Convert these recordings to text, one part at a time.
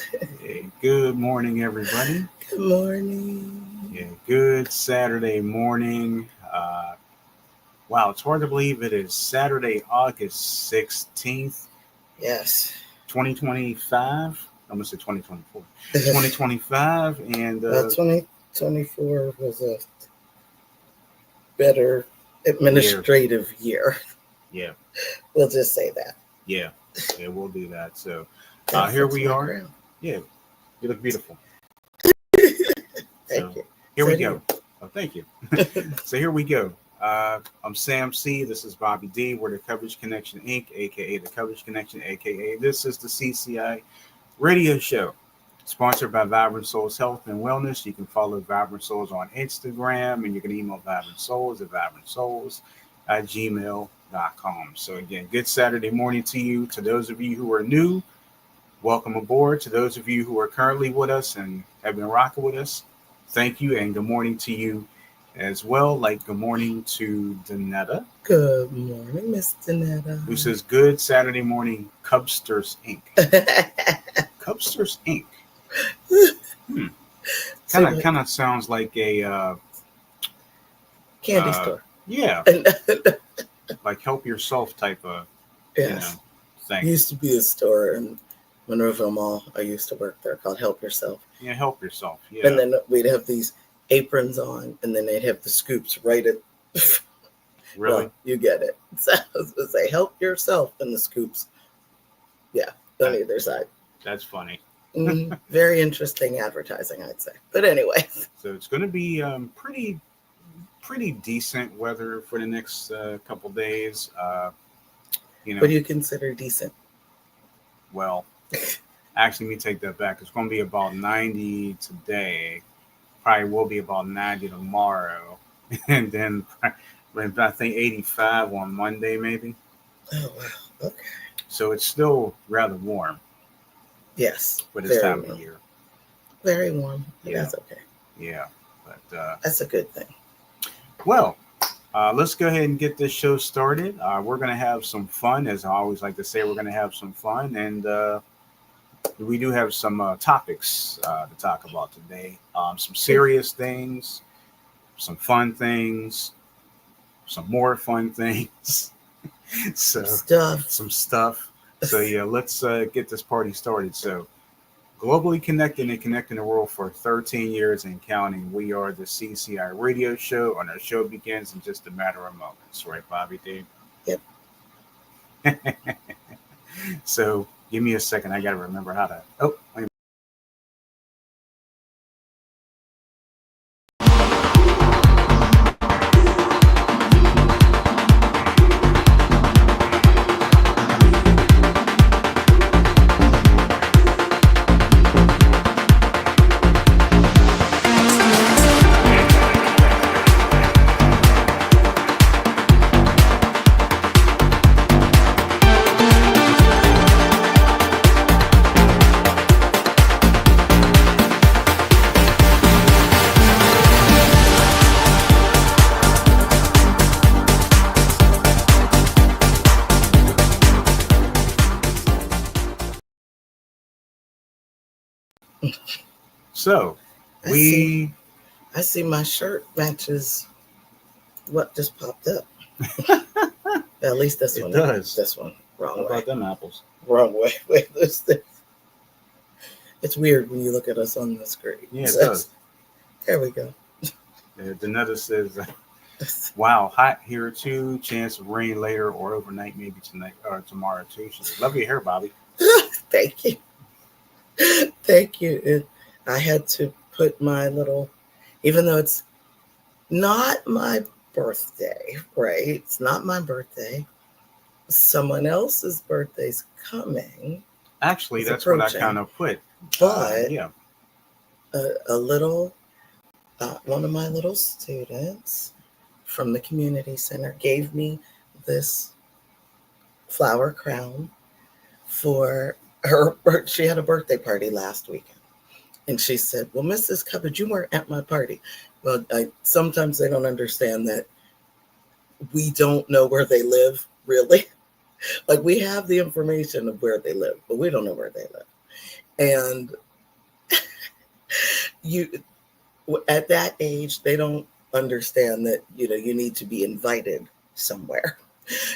Hey, good morning, everybody. Good morning. Yeah, good Saturday morning. Wow, it's hard to believe it is Saturday, August 16th, Yes. 2025. I almost said 2024. 2025, and Well, 2024 was a better year. administrative year. Yeah, We'll just say that. yeah, yeah, we'll do that. So Gotta here fix we my are. crown. Yeah, you look beautiful. Thank So you. here So we do go. you. Oh, thank you. So here we go. I'm Sam C. This is Bobby D. We're the Coverage Connection Inc., aka the Coverage Connection, aka this is the CCI radio show, sponsored by Vibrant Souls Health and Wellness. You can follow Vibrant Souls on Instagram, and you can email Vibrant Souls at vibrantsouls@gmail.com. So again, good Saturday morning to you. To those of you who are new, welcome aboard. To those of you who are currently with us and have been rocking with us, thank you, and good morning to you as well. Like good morning to Danetta, Good morning, Miss Danetta. who says good Saturday morning, Cubsters Inc. Cubsters Inc. Hmm. See Kind of sounds like a candy store. yeah, like help yourself type of Yes. thing. Used to be a store in Monroeville Mall. I used to work there called Help Yourself. Yeah, help yourself. Yeah. And then we'd have these aprons on, and then they'd have the scoops right at. Really? Well, you get it. So I was going to say, help yourself, and the scoops. Yeah, on either side. That's funny. Very interesting advertising, I'd say. But anyway. So it's going to be pretty decent weather for the next couple days. What do you consider decent? Well, actually, let me take that back. It's going to be about 90 today. Probably will be about 90 tomorrow. And then I think 85 on Monday, maybe. Oh, wow. Okay. So it's still rather warm. Yes. For this time of year. Very warm. Yeah. That's okay. Yeah. But that's a good thing. Well, let's go ahead and get this show started. We're going to have some fun. As I always like to say, we're going to have some fun. And we do have some topics to talk about today. Some serious things, some fun things, some more fun things. So some stuff. So yeah, let's get this party started. So globally connected and connecting the world for 13 years and counting. We are the CCI radio show, and our show begins in just a matter of moments. Right, Bobby D? Yep. So give me a second. I got to remember how to. Oh, wait a minute. So I see my shirt matches what just popped up. At least this one does. This one. Wrong How way. about them apples? Wrong way. Wait, it's weird when you look at us on the screen. Yeah, it does. There we go. Danetta says, wow, hot here too. Chance of rain later or overnight, maybe tonight or tomorrow too. She says, love your hair, Bobby. Thank you. Thank you. I had to put my little, even though it's not my birthday, right? It's not my birthday. Someone else's birthday's coming. Actually, that's what I kind of put. But yeah, a little, one of my little students from the community center gave me this flower crown for her. She had a birthday party last weekend. And she said, well, Mrs. Cubbage, you weren't at my party. Well, sometimes they don't understand that we don't know where they live, really. Like, we have the information of where they live, but we don't know where they live. And you, at that age, they don't understand that, you need to be invited somewhere.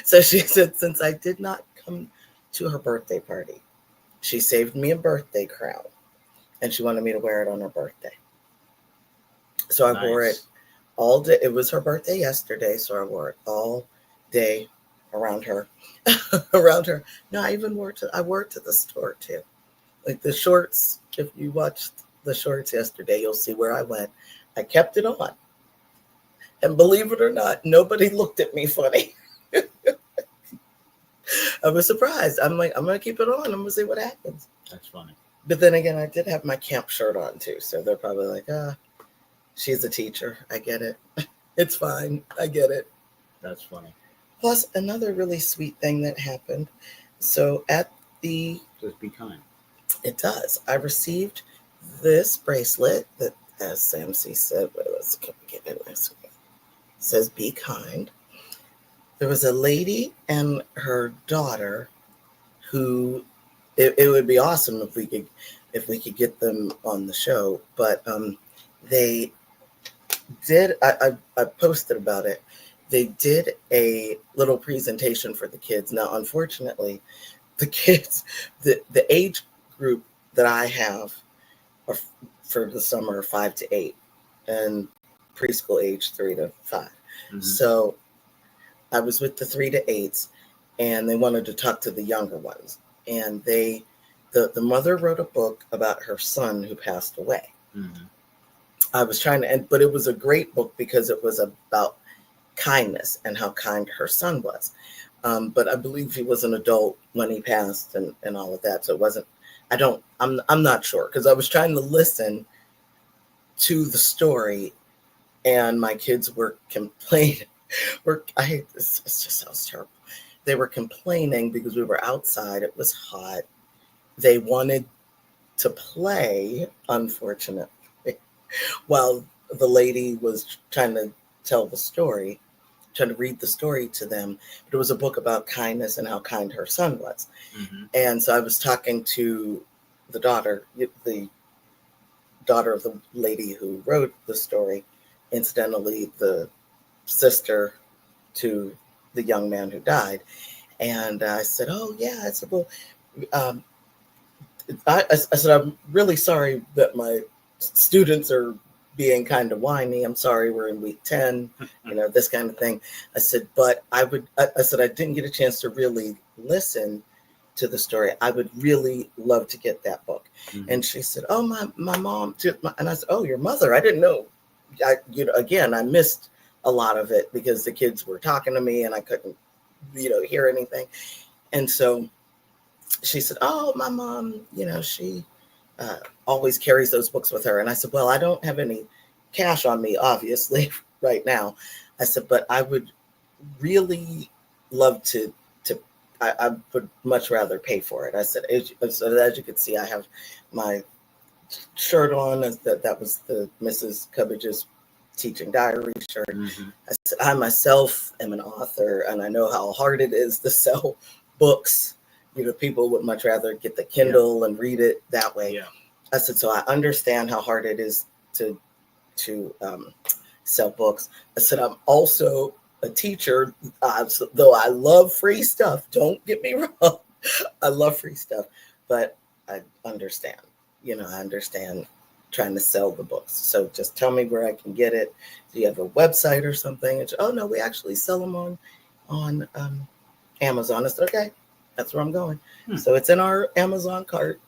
So she said, since I did not come to her birthday party, she saved me a birthday crown and she wanted me to wear it on her birthday. So I wore it all day. It was her birthday yesterday, so I wore it all day around her. Around her. No, I wore it to the store too. Like the shorts, if you watched the shorts yesterday, you'll see where I went. I kept it on. And believe it or not, nobody looked at me funny. I was surprised. I'm like, I'm going to keep it on. I'm going to see what happens. That's funny. But then again, I did have my camp shirt on too. So they're probably like, she's a teacher. I get it. It's fine. I get it. That's funny. Plus, another really sweet thing that happened. So at the... Just be kind. It does. I received this bracelet that, as Sam C said, let's get it. It says be kind. There was a lady and her daughter who it would be awesome if we could get them on the show, but they did. I posted about it. They did a little presentation for the kids. Now, unfortunately, the kids, the age group that I have are for the summer 5 to 8, and preschool age 3 to 5. Mm-hmm. So I was with the 3 to 8s, and they wanted to talk to the younger ones. And the mother wrote a book about her son who passed away. Mm-hmm. I was trying to, but it was a great book because it was about kindness and how kind her son was. But I believe he was an adult when he passed and all of that. So it wasn't, I'm not sure, because I was trying to listen to the story and my kids were complaining. I hate this. It just sounds terrible. They were complaining because we were outside. It was hot. They wanted to play, unfortunately, while the lady was trying to tell the story, trying to read the story to them. But it was a book about kindness and how kind her son was. Mm-hmm. And so I was talking to the daughter of the lady who wrote the story, incidentally, the sister to the young man who died. And I said, oh, yeah. I said, well, I said, I'm really sorry that my students are being kind of whiny. I'm sorry we're in week 10, this kind of thing. I said, but I said, I didn't get a chance to really listen to the story. I would really love to get that book. Mm-hmm. And she said, oh, my mom, and I said, oh, your mother, I didn't know. Again, I missed a lot of it because the kids were talking to me and I couldn't, hear anything. And so she said, oh, my mom, she always carries those books with her. And I said, well, I don't have any cash on me, obviously, right now. I said, but I would really love to I would much rather pay for it. I said, as you can see, I have my shirt on. That was the Mrs. Cubbage's teaching diary shirt. Mm-hmm. I said, I myself am an author, and I know how hard it is to sell books. People would much rather get the Kindle and read it that way. Yeah. I said, so I understand how hard it is to sell books. I said, I'm also a teacher, though I love free stuff. Don't get me wrong. I love free stuff, but I understand. I understand trying to sell the books. So just tell me where I can get it. Do you have a website or something? And oh no, we actually sell them on Amazon. I said, okay, that's where I'm going. So it's in our Amazon cart.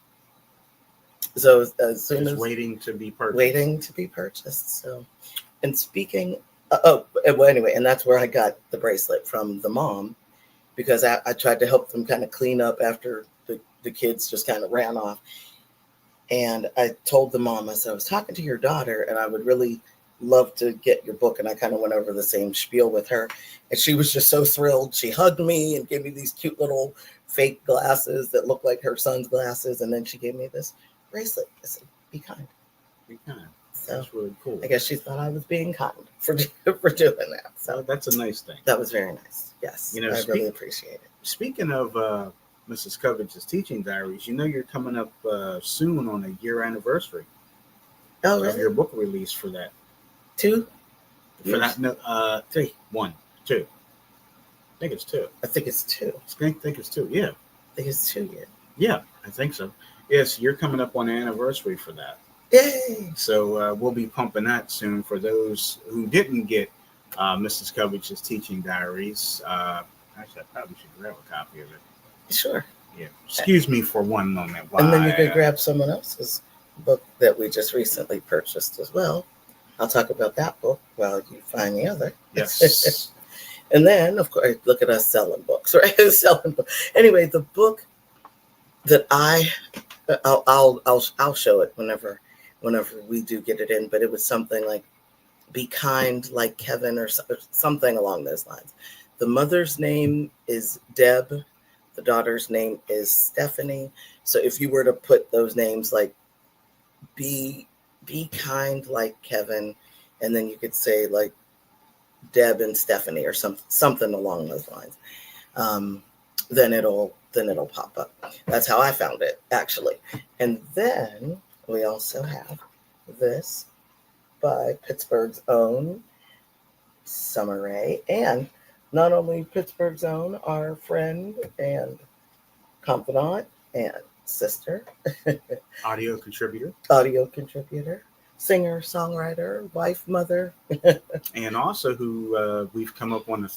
So as soon as waiting to be purchased. So, and speaking. Anyway, and that's where I got the bracelet from the mom, because I tried to help them kind of clean up after the kids just kind of ran off. And I told the mom, I said, I was talking to your daughter and I would really love to get your book. And I kind of went over the same spiel with her. And she was just so thrilled. She hugged me and gave me these cute little fake glasses that look like her son's glasses. And then she gave me this bracelet. I said, be kind. Be kind. So that's really cool. I guess she thought I was being kind for doing that. So that's a nice thing. That was very nice. Yes, I really appreciate it. Speaking of Mrs. Coverage's teaching diaries, you know you're coming up soon on a year anniversary Oh, of really? your book release for that. 2 For years? that, no, 3. 1, 2. I think it's 2. I think it's 2. I think it's 2. Yeah. I think it's 2 years. Yeah, I think so. Yes, you're coming up on the anniversary for that. Yay! So we'll be pumping that soon for those who didn't get Mrs. Coverage's teaching diaries. Actually, I probably should grab a copy of it. Sure. Yeah. Excuse me for one moment. And then you could grab someone else's book that we just recently purchased as well. I'll talk about that book while you find the other. Yes. And then, of course, look at us selling books, right? Selling books. Anyway, the book that I'll show it whenever we do get it in. But it was something like "Be Kind Like Kevin" or something along those lines. The mother's name is Deb. The daughter's name is Stephanie. So if you were to put those names like be kind like Kevin, and then you could say like Deb and Stephanie or something along those lines, then it'll pop up. That's how I found it, actually. And then we also have this by Pittsburgh's own Summer Rae, and not only Pittsburgh's own, our friend and confidant and sister, Audio contributor, singer, songwriter, wife, mother, and also who we've come up on a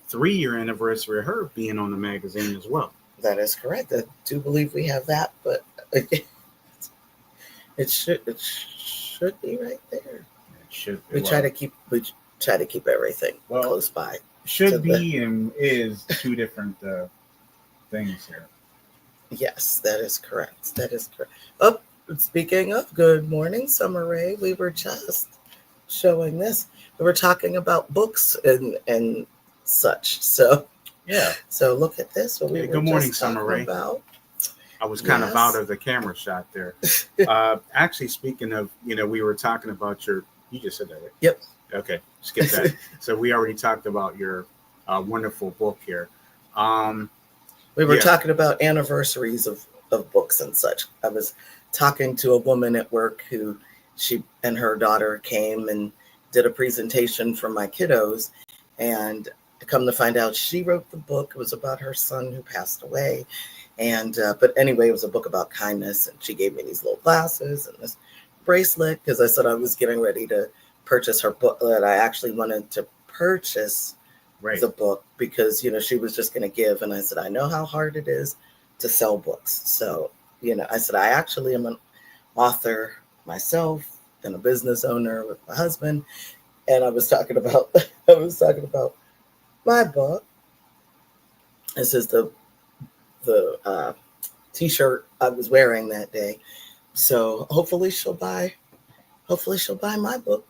3-year anniversary of her being on the magazine as well. That is correct. I do believe we have that, but it should be right there. It should be. We try to keep everything close by. Should be and is two different things here. Yes, that is correct. Oh, speaking of, good morning, Summer Rae. We were just showing this. We were talking about books and such. So yeah. So look at this. What we were good morning, just Summer Rae. About. I was kind of out of the camera shot there. Actually, speaking of, we were talking about you just said that, right? Yep. Okay, skip that. So we already talked about your wonderful book here. We were talking about anniversaries of books and such. I was talking to a woman at work who she and her daughter came and did a presentation for my kiddos, and come to find out she wrote the book. It was about her son who passed away. And but anyway, it was a book about kindness, and she gave me these little glasses and this bracelet because I said I was getting ready to purchase her book, that I actually wanted to purchase the book because she was just going to give, and I said I know how hard it is to sell books. So I said I actually am an author myself and a business owner with my husband, and I was talking about my book. This is the t-shirt I was wearing that day. So hopefully she'll buy my book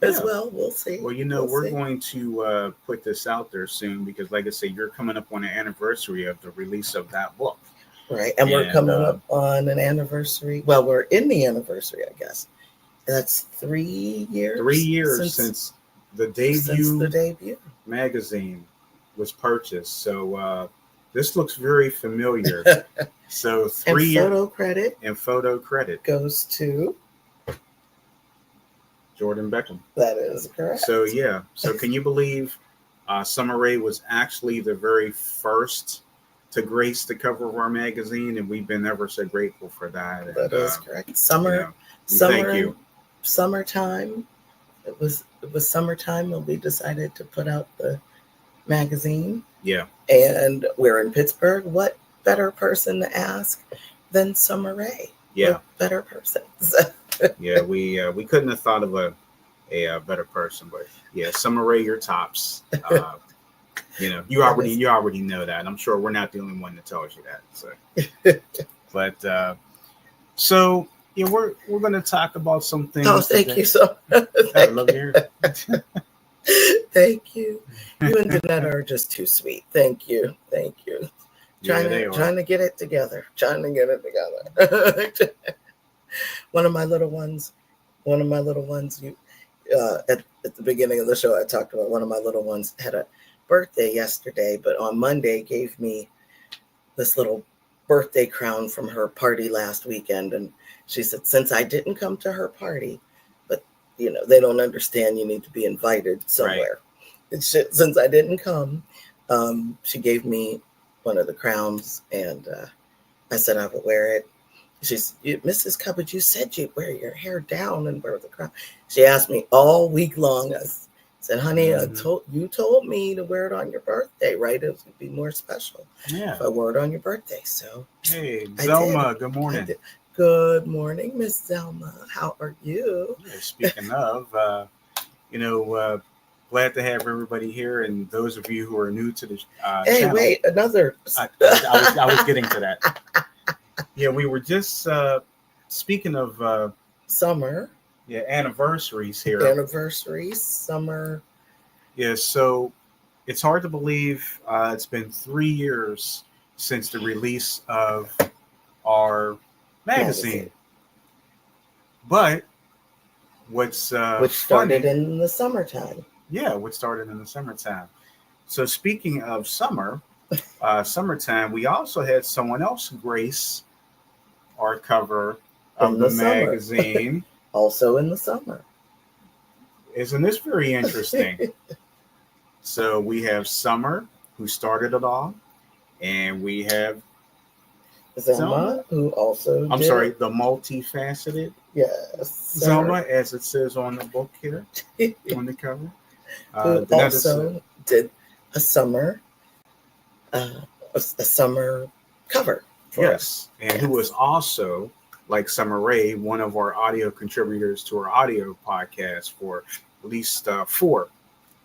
as well. We'll see. Well, we're going to put this out there soon because, like I say, you're coming up on the anniversary of the release of that book. Right. And we're coming up on an anniversary. Well, we're in the anniversary, I guess. That's 3 years. 3 years since the debut magazine was purchased. So this looks very familiar. So 3 years. Photo credit goes to Jordan Beckham. That is correct. So yeah. So can you believe Summer Rae was actually the very first to grace the cover of our magazine, and we've been ever so grateful for that. That is correct. Thank you. Summertime. It was summertime when we decided to put out the magazine. Yeah. And we're in Pittsburgh. What better person to ask than Summer Rae? Yeah. What better person? Yeah, we couldn't have thought of a better person, but yeah, Summer Rae, your tops. You already know that. I'm sure we're not the only one that tells you that. So, but so yeah, we're going to talk about some things. Oh, thank you so much. I love to hear it. Thank you. You and Danetta are just too sweet. Thank you. Trying to get it together. One of my little ones. You at the beginning of the show, I talked about one of my little ones had a birthday yesterday, but on Monday gave me this little birthday crown from her party last weekend. And she said, since I didn't come to her party, but they don't understand you need to be invited somewhere. Right. Since I didn't come, she gave me one of the crowns, and I said I would wear it. She's, Mrs. Cupboard, you said you'd wear your hair down and wear the crown. She asked me all week long. I said, honey, you told me to wear it on your birthday, right? It would be more special if I wore it on your birthday. So, hey, Zelma, good morning. Good morning, Miss Zelma. How are you? Yeah, speaking of, glad to have everybody here, and those of you who are new to the channel. Wait, another. I was getting to that. Yeah, we were just speaking of summer. Yeah, anniversaries here. Anniversaries, summer. Yeah, so it's hard to believe it's been 3 years since the release of our magazine. But what's which started in the summertime. Yeah, which started in the summertime. So speaking of summertime, we also had someone else grace our cover of the magazine. Also in the summer. Isn't this very interesting? So we have Summer, who started it all, and we have Zelma, who also the multifaceted. Yes. Zelma, as it says on the book here, on the cover. Who also did a summer cover. Yes, and who was also, like Summer Rae, one of our audio contributors to our audio podcast for at least 4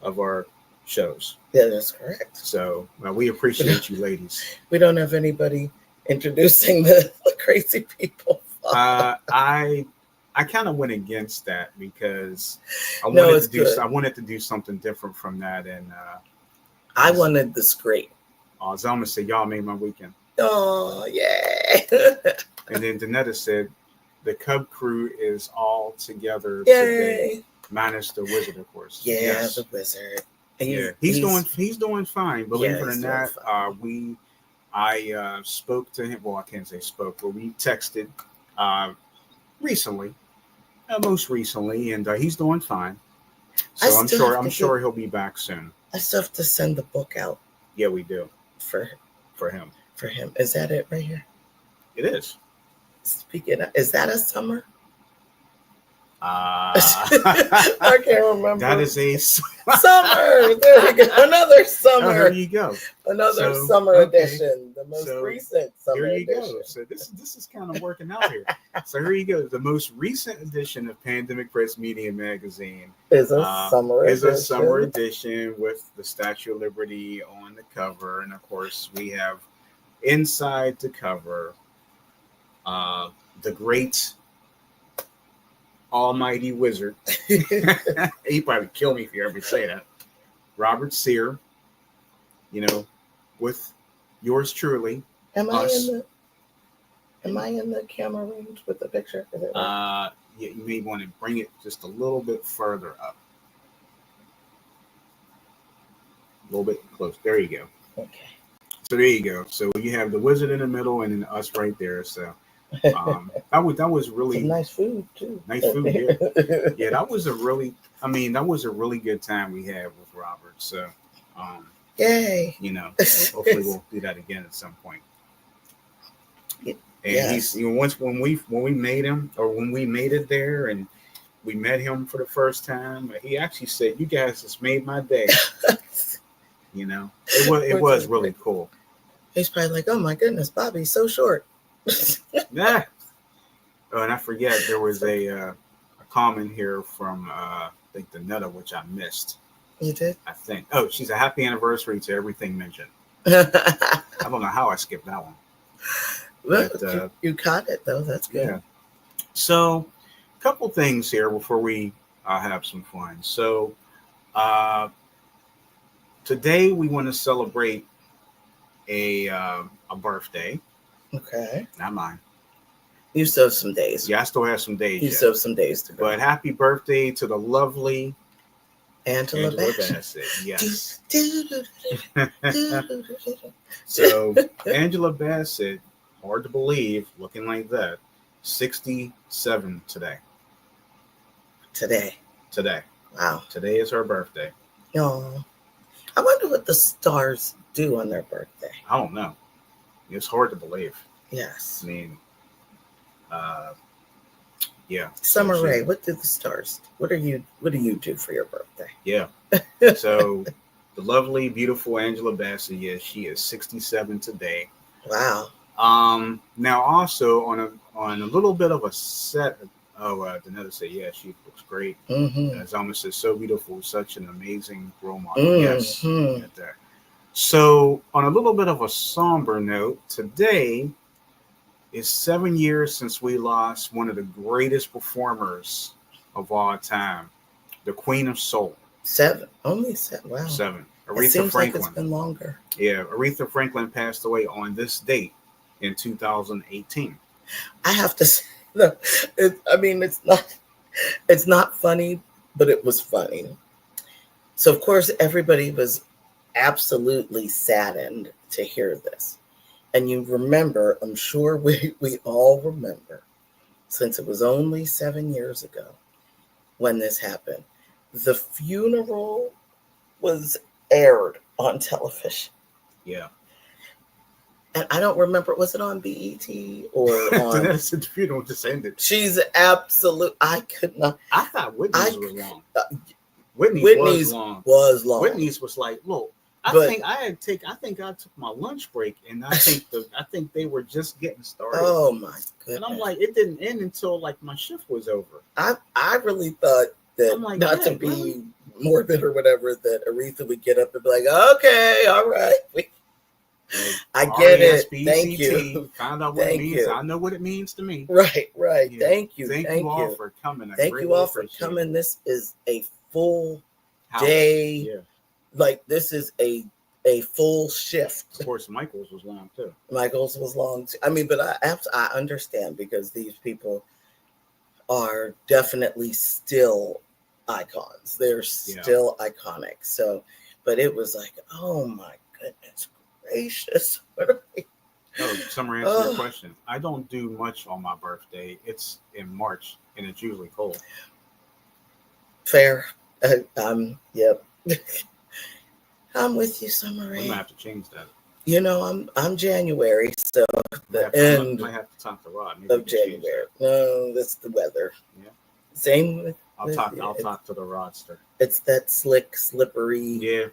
of our shows. Yeah, that's correct. So we appreciate you, ladies. We don't have anybody introducing the crazy people. I kind of went against that because I wanted to do something different from that, and I wanted this great. Zelma said, "Y'all made my weekend." Oh, yay! And then Danetta said, "The Cub crew is all together today, minus the wizard, of course." Yeah, yes. The wizard. He's doing fine. Believe it or not, I spoke to him. Well, I can't say spoke, but we texted recently, most recently, and he's doing fine. So I'm sure he'll be back soon. I still have to send the book out. Yeah, we do. For him. For him. Is that it right here? It is. Speaking of, is that a summer? I can't remember. That is a summer. There we go. Another summer. Oh, there you go. Another summer edition. The most recent summer edition. There you go. So this is kind of working out here. So here you go. The most recent edition of Pandemic Press Media Magazine is a summer edition with the Statue of Liberty on the cover, and of course we have inside the cover the great almighty wizard. He'd probably kill me if you ever say that. Robert Sear, with yours truly. Am I in the camera range with the picture? Yeah, you may want to bring it just a little bit further up. A little bit close. There you go. Okay. So there you go. So you have the wizard in the middle and then us right there. So that was really some nice food too. Nice food, yeah. That was a really good time we had with Robert. So, yay! Hopefully we'll do that again at some point. And he's once when we made him, or when we made it there, and we met him for the first time, he actually said, "You guys just made my day." It was really cool. He's probably like, "Oh my goodness, Bobby's so short." Yeah. Oh, and I forget there was a comment here from I think the Nutta, which I missed. You did? I think. Oh, she's a happy anniversary to everything mentioned. I don't know how I skipped that one. But, you caught it though. That's good. Yeah. So, a couple things here before we have some fun. So, today we want to celebrate a birthday. Okay. Not mine. You still have some days. Yeah, I still have some days. You still have some days to go. But happy birthday to the lovely Angela Bassett, yes. Do. So Angela Bassett, hard to believe, looking like that, 67 today. Today. Wow. Today is her birthday. Oh, I wonder what the stars do on their birthday. I don't know. It's hard to believe. Yes. I mean, yeah. Summer Rae, what do the stars? What do you do for your birthday? Yeah. So the lovely, beautiful Angela Bassett, yes, she is 67 today. Wow. Now also on a little bit of a set. Danetta said, yeah, she looks great. Mm-hmm. As Alma says, so beautiful, such an amazing role model. Mm-hmm. Yes. So on a little bit of a somber note, today is 7 years since we lost one of the greatest performers of all time, the Queen of Soul. 7, only 7. Wow. 7. It Aretha seems Franklin. like it's been longer. Yeah, Aretha Franklin passed away on this date in 2018. I have to say, no, it's not funny, but it was funny. So of course everybody was absolutely saddened to hear this. And you remember, I'm sure we all remember, since it was only 7 years ago when this happened, the funeral was aired on television. Yeah. And I don't remember, was it on BET or on... That's the funeral just ended. She's absolute. I could not. I thought Whitney's was long. Whitney's was long. Whitney's was like, look, I think I took my lunch break, and I think they were just getting started. Oh my goodness! And I'm like, it didn't end until like my shift was over. I really thought that, like, not to be really morbid or whatever, that Aretha would get up and be like, okay, all right. I get it. Thank you. Found out what it means. I know what it means to me. Right. Yeah. Thank you. Thank you all for coming. Thank you all for coming. This is a full day. Yeah. Like, this is a full shift. Of course, Michael's was long too. Michael's was long too. I mean, but I understand, because these people are definitely still icons. They're still iconic. So, but it was like, oh my goodness gracious. Summer, answer your question. I don't do much on my birthday. It's in March, and it's usually cold. Fair. Yep. I'm with you, Summer Rae. We might have to change that. You know, I'm January, so end might have to talk to Rod of January. No, that's the weather. Yeah. Same with. I'll talk to the Rodster. It's that slick, slippery. Yeah,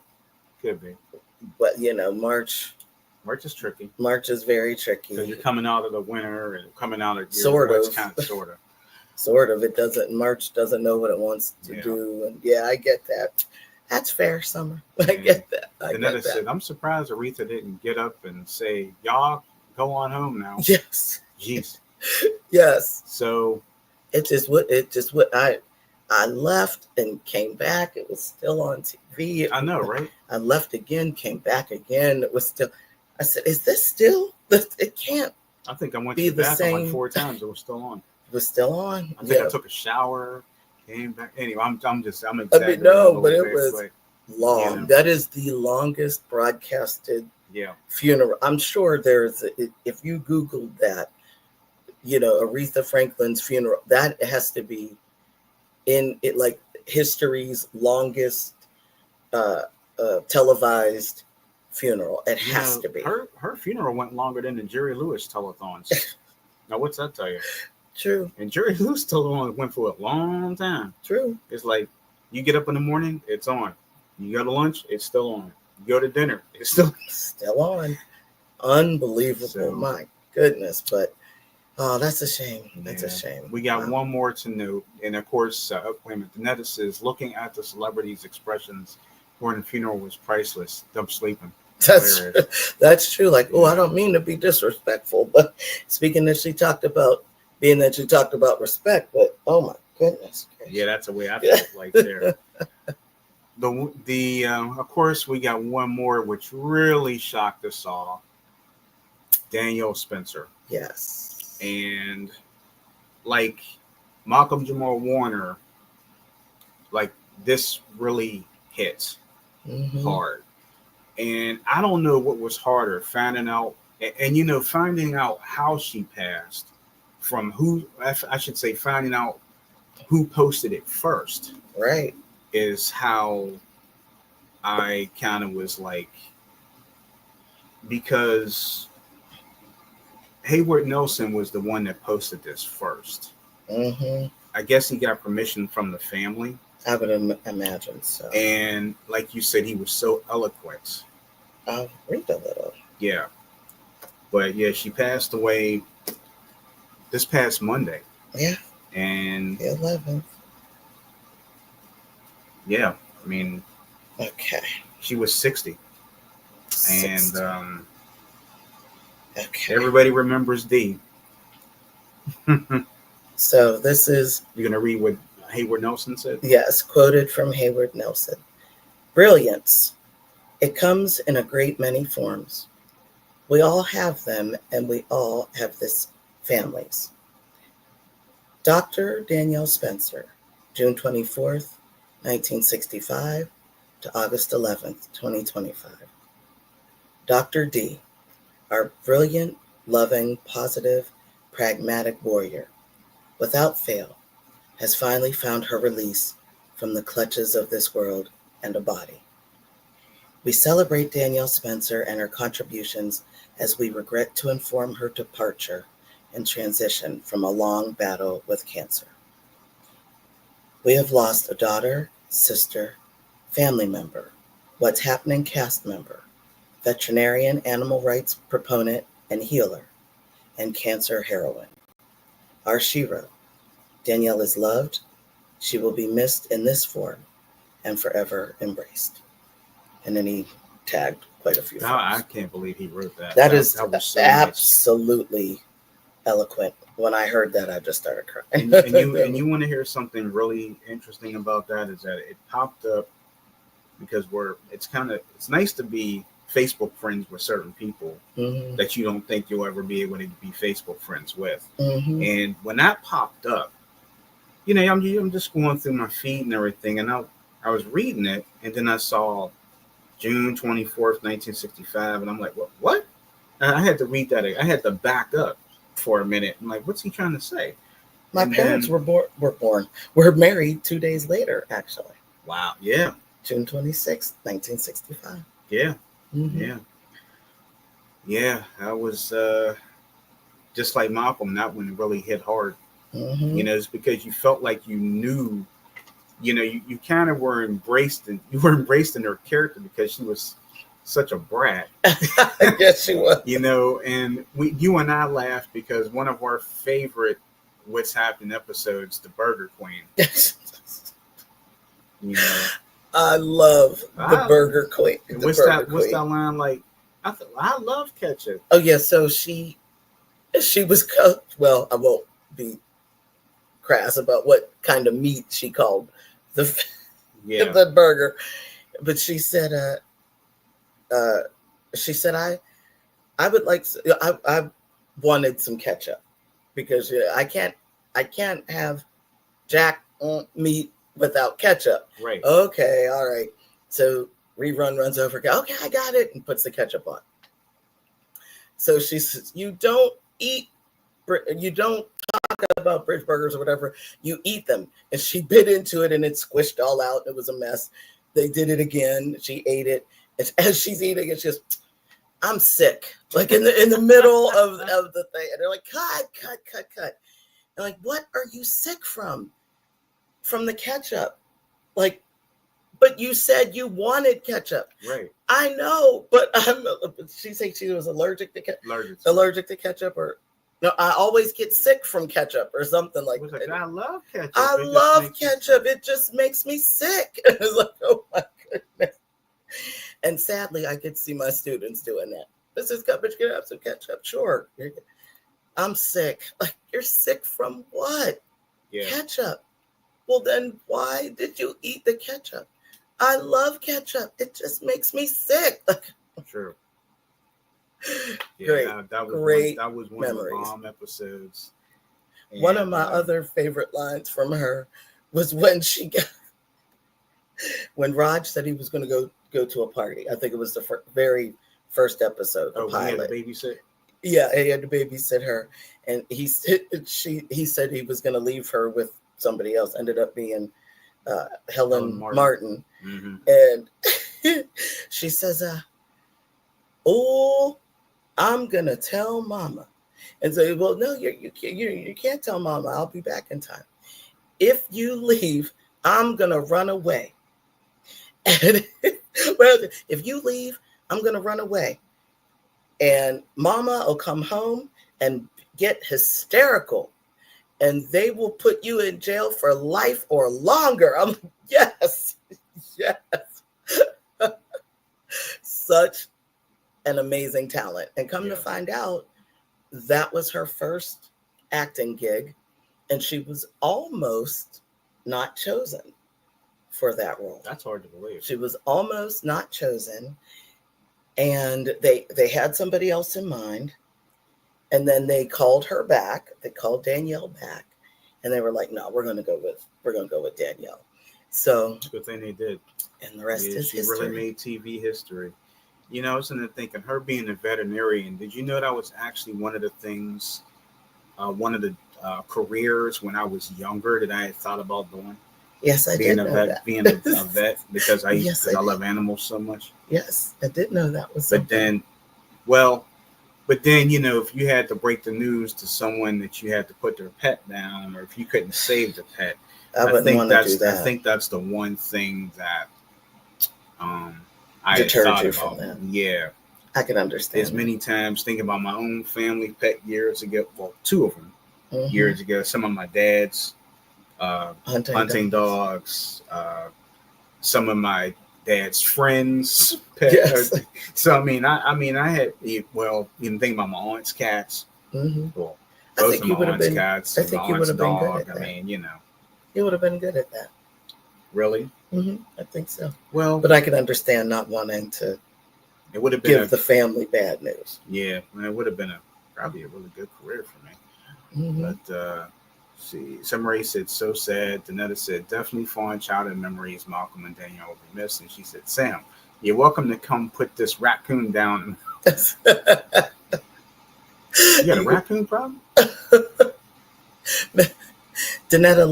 could be. But you know, March is tricky. March is very tricky because you're coming out of the winter and coming out of your sort of. March doesn't know what it wants to do, and I get that. That's fair, Summer. I get that. Danetta said, "I'm surprised Aretha didn't get up and say, y'all go on home now." Yes. Jeez. Yes. So it just what I left and came back. It was still on TV. I know, right? I left again, came back again. It was still. I said, "Is this still? It can't." I think I went to the bathroom like 4 times. It was still on. It was still on. I think I took a shower, came back. Anyway, I'm exaggerating. I mean, no, but it was long. You know. That is the longest broadcasted funeral. I'm sure if you Googled that, Aretha Franklin's funeral, that has to be in it, like history's longest televised funeral. It has to be. Her funeral went longer than the Jerry Lewis telethons. Now, what's that tell you? True. And Jerry Lewis telethon went for a long time. True. It's like you get up in the morning, it's on. You go to lunch, it's still on. You go to dinner, it's still on. Unbelievable. So, my goodness. But that's a shame. That's a shame. We got one more to note. And of course, wait a minute. Danetta says, looking at the celebrities' expressions during the funeral was priceless. Them sleeping. That's true. Like, I don't mean to be disrespectful, but speaking that she talked about respect, but oh my goodness. Yeah, that's the way I felt like there. Of course, we got one more which really shocked us all. Danielle Spencer. Yes. And like Malcolm Jamal Warner, like this really hit Mm-hmm. hard. And I don't know what was harder, finding out, finding out how she passed from who, I should say, finding out who posted it first Right. is how I kind of was like, because Hayward Nelson was the one that posted this first. Mm-hmm. I guess he got permission from the family. I would imagine so. And like you said, he was so eloquent. I'll read a little. Yeah. But yeah, she passed away this past Monday. Yeah. And The 11th. yeah, I mean, Okay. she was 60. 60. And Okay. everybody remembers D. You're So this is, going to read what Hayward Nelson said? yes, quoted from Hayward Nelson. Brilliance. It comes in a great many forms. We all have them, and we all have this families. Dr. Danielle Spencer, June 24th, 1965 to August 11th, 2025. Dr. D, our brilliant, loving, positive, pragmatic warrior, without fail, has finally found her release from the clutches of this world and a body. We celebrate Danielle Spencer and her contributions as we regret to inform her departure and transition from a long battle with cancer. We have lost a daughter, sister, family member, What's Happening cast member, veterinarian animal rights proponent and healer, and cancer heroine. Our shero, Danielle is loved. She will be missed in this form and forever embraced. And then he tagged quite a few Now, I folks. can't believe he wrote that. That is was so absolutely eloquent. When I heard that, I just started crying. nice. And you want to hear something really interesting about that is that it popped up because it's nice to be Facebook friends with certain people Mhm. that you don't think you'll ever be able to be Facebook friends with. Mhm. And when that popped up, I'm just going through my feed and everything, and I was reading it, and then I saw June 24th, 1965, and I'm like, what? And I had to read that. I had to back up for a minute. I'm like, what's he trying to say? My And parents then- were married 2 days later, actually. Wow. Yeah. June 26th, 1965. Yeah. Mhm. Yeah. Yeah. That was just like Malcolm. That one really hit hard. Mhm. It's because you felt like you knew. You kind of were embraced in her character because she was such a brat. Yes, she was. And you and I laughed because one of our favorite What's Happening episodes, the Burger Queen. I love the Burger Queen. What's that line like? I love ketchup. Oh yeah, so she was well. I won't be crass about what kind of meat she called the burger, but she said, I would like, I wanted some ketchup because I can't have jack meat without ketchup. Right. Okay, all right. So Rerun runs over. Okay, I got it, and puts the ketchup on. So she says, you don't talk about bridge burgers or whatever. You eat them. And she bit into it, and it squished all out. It was a mess. They did it again. She ate it. And as she's eating it, she's just, I'm sick. Like in the middle of the thing. And they're like, cut. And like, what are you sick from? From the ketchup. Like, but you said you wanted ketchup. Right. I know, but she said she was allergic to ketchup, or no, I always get sick from ketchup or something like that. I love ketchup. I love ketchup. It just makes me sick. It's like, oh my goodness. And sadly, I could see my students doing that. Mrs. Cuppage, can I have some ketchup? Sure. I'm sick. Like, you're sick from what? Yeah. Ketchup. Well, then why did you eat the ketchup? I love ketchup. It just makes me sick. Sure. Yeah, Great. That was one memories. of the bomb episodes. One of my other favorite lines from her was when she when Raj said he was going to go to a party. I think it was the very first episode, the pilot. He had to babysit. Yeah, he had to babysit her, and he said he was going to leave her with somebody else. Ended up being Helen Martin. Mm-hmm. And she says, "Oh, I'm gonna tell Mama." And so, well, no, you can't tell Mama. I'll be back in time. If you leave, I'm gonna run away. And well, if you leave, I'm gonna run away. And Mama will come home and get hysterical, and they will put you in jail for life or longer. I'm like, yes. Such an amazing talent. And come to find out, that was her first acting gig, and she was almost not chosen for that role. That's hard to believe. She was almost not chosen, and they had somebody else in mind, and then they called her back. They called Danielle back, and they were like, "No, we're gonna go with Danielle." So good thing they did. And the rest is history. She really made TV history. You know, I was thinking, her being a veterinarian, did you know that was actually one of the things, one of the careers when I was younger that I had thought about doing? Yes, I did know that. Being a vet, because I love animals so much. Yes, I did know that was something. But then, you know, if you had to break the news to someone that you had to put their pet down, or if you couldn't save the pet, I think that's the one thing that I deterred thought you about. From that. Yeah, I can understand. As many times thinking about my own family pet years ago. Well, two of them years ago. Some of my dad's hunting dogs. Some of my dad's friends' pets. Yes. So I mean, I had even think about my aunt's cats. Well, both of my aunt's cats. I think you would have been good at that. I mean, you know. You would have been good at that. Really? I think so. Well, but I can understand not wanting to. It would have been give the family bad news. Yeah, it would have been probably a really good career for me. But see, Summer said, "So sad." Danetta said, "Definitely fond childhood memories. Malcolm and Danielle will be missed." And she said, "Sam, you're welcome to come put this raccoon down." You got a raccoon problem? Danetta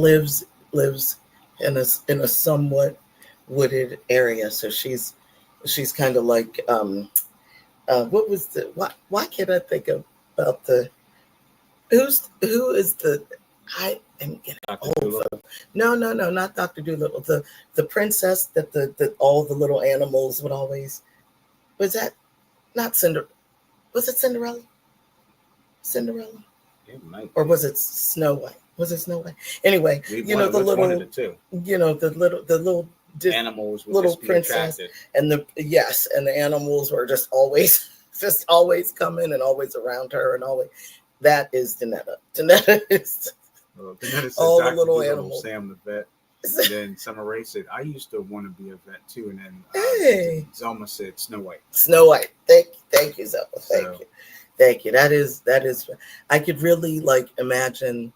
lives in a somewhat wooded area, so she's kind of like what was the why can't I think about the who is the I am getting old. No, not Dr. Dolittle. The princess that the all the little animals would always was that not Cinderella? Was it Cinderella? It might or was it Snow White? Was it Snow White? Anyway, the little, the little animals, little princess, and the animals were just always coming and always around her, and always. That is Danetta. Danetta is all the little animals. Sam the vet. And then Summer Rae said, "I used to want to be a vet too." And then Zelma said, "Snow White." Snow White. Thank you, Zelma. Thank you. That is. I could really imagine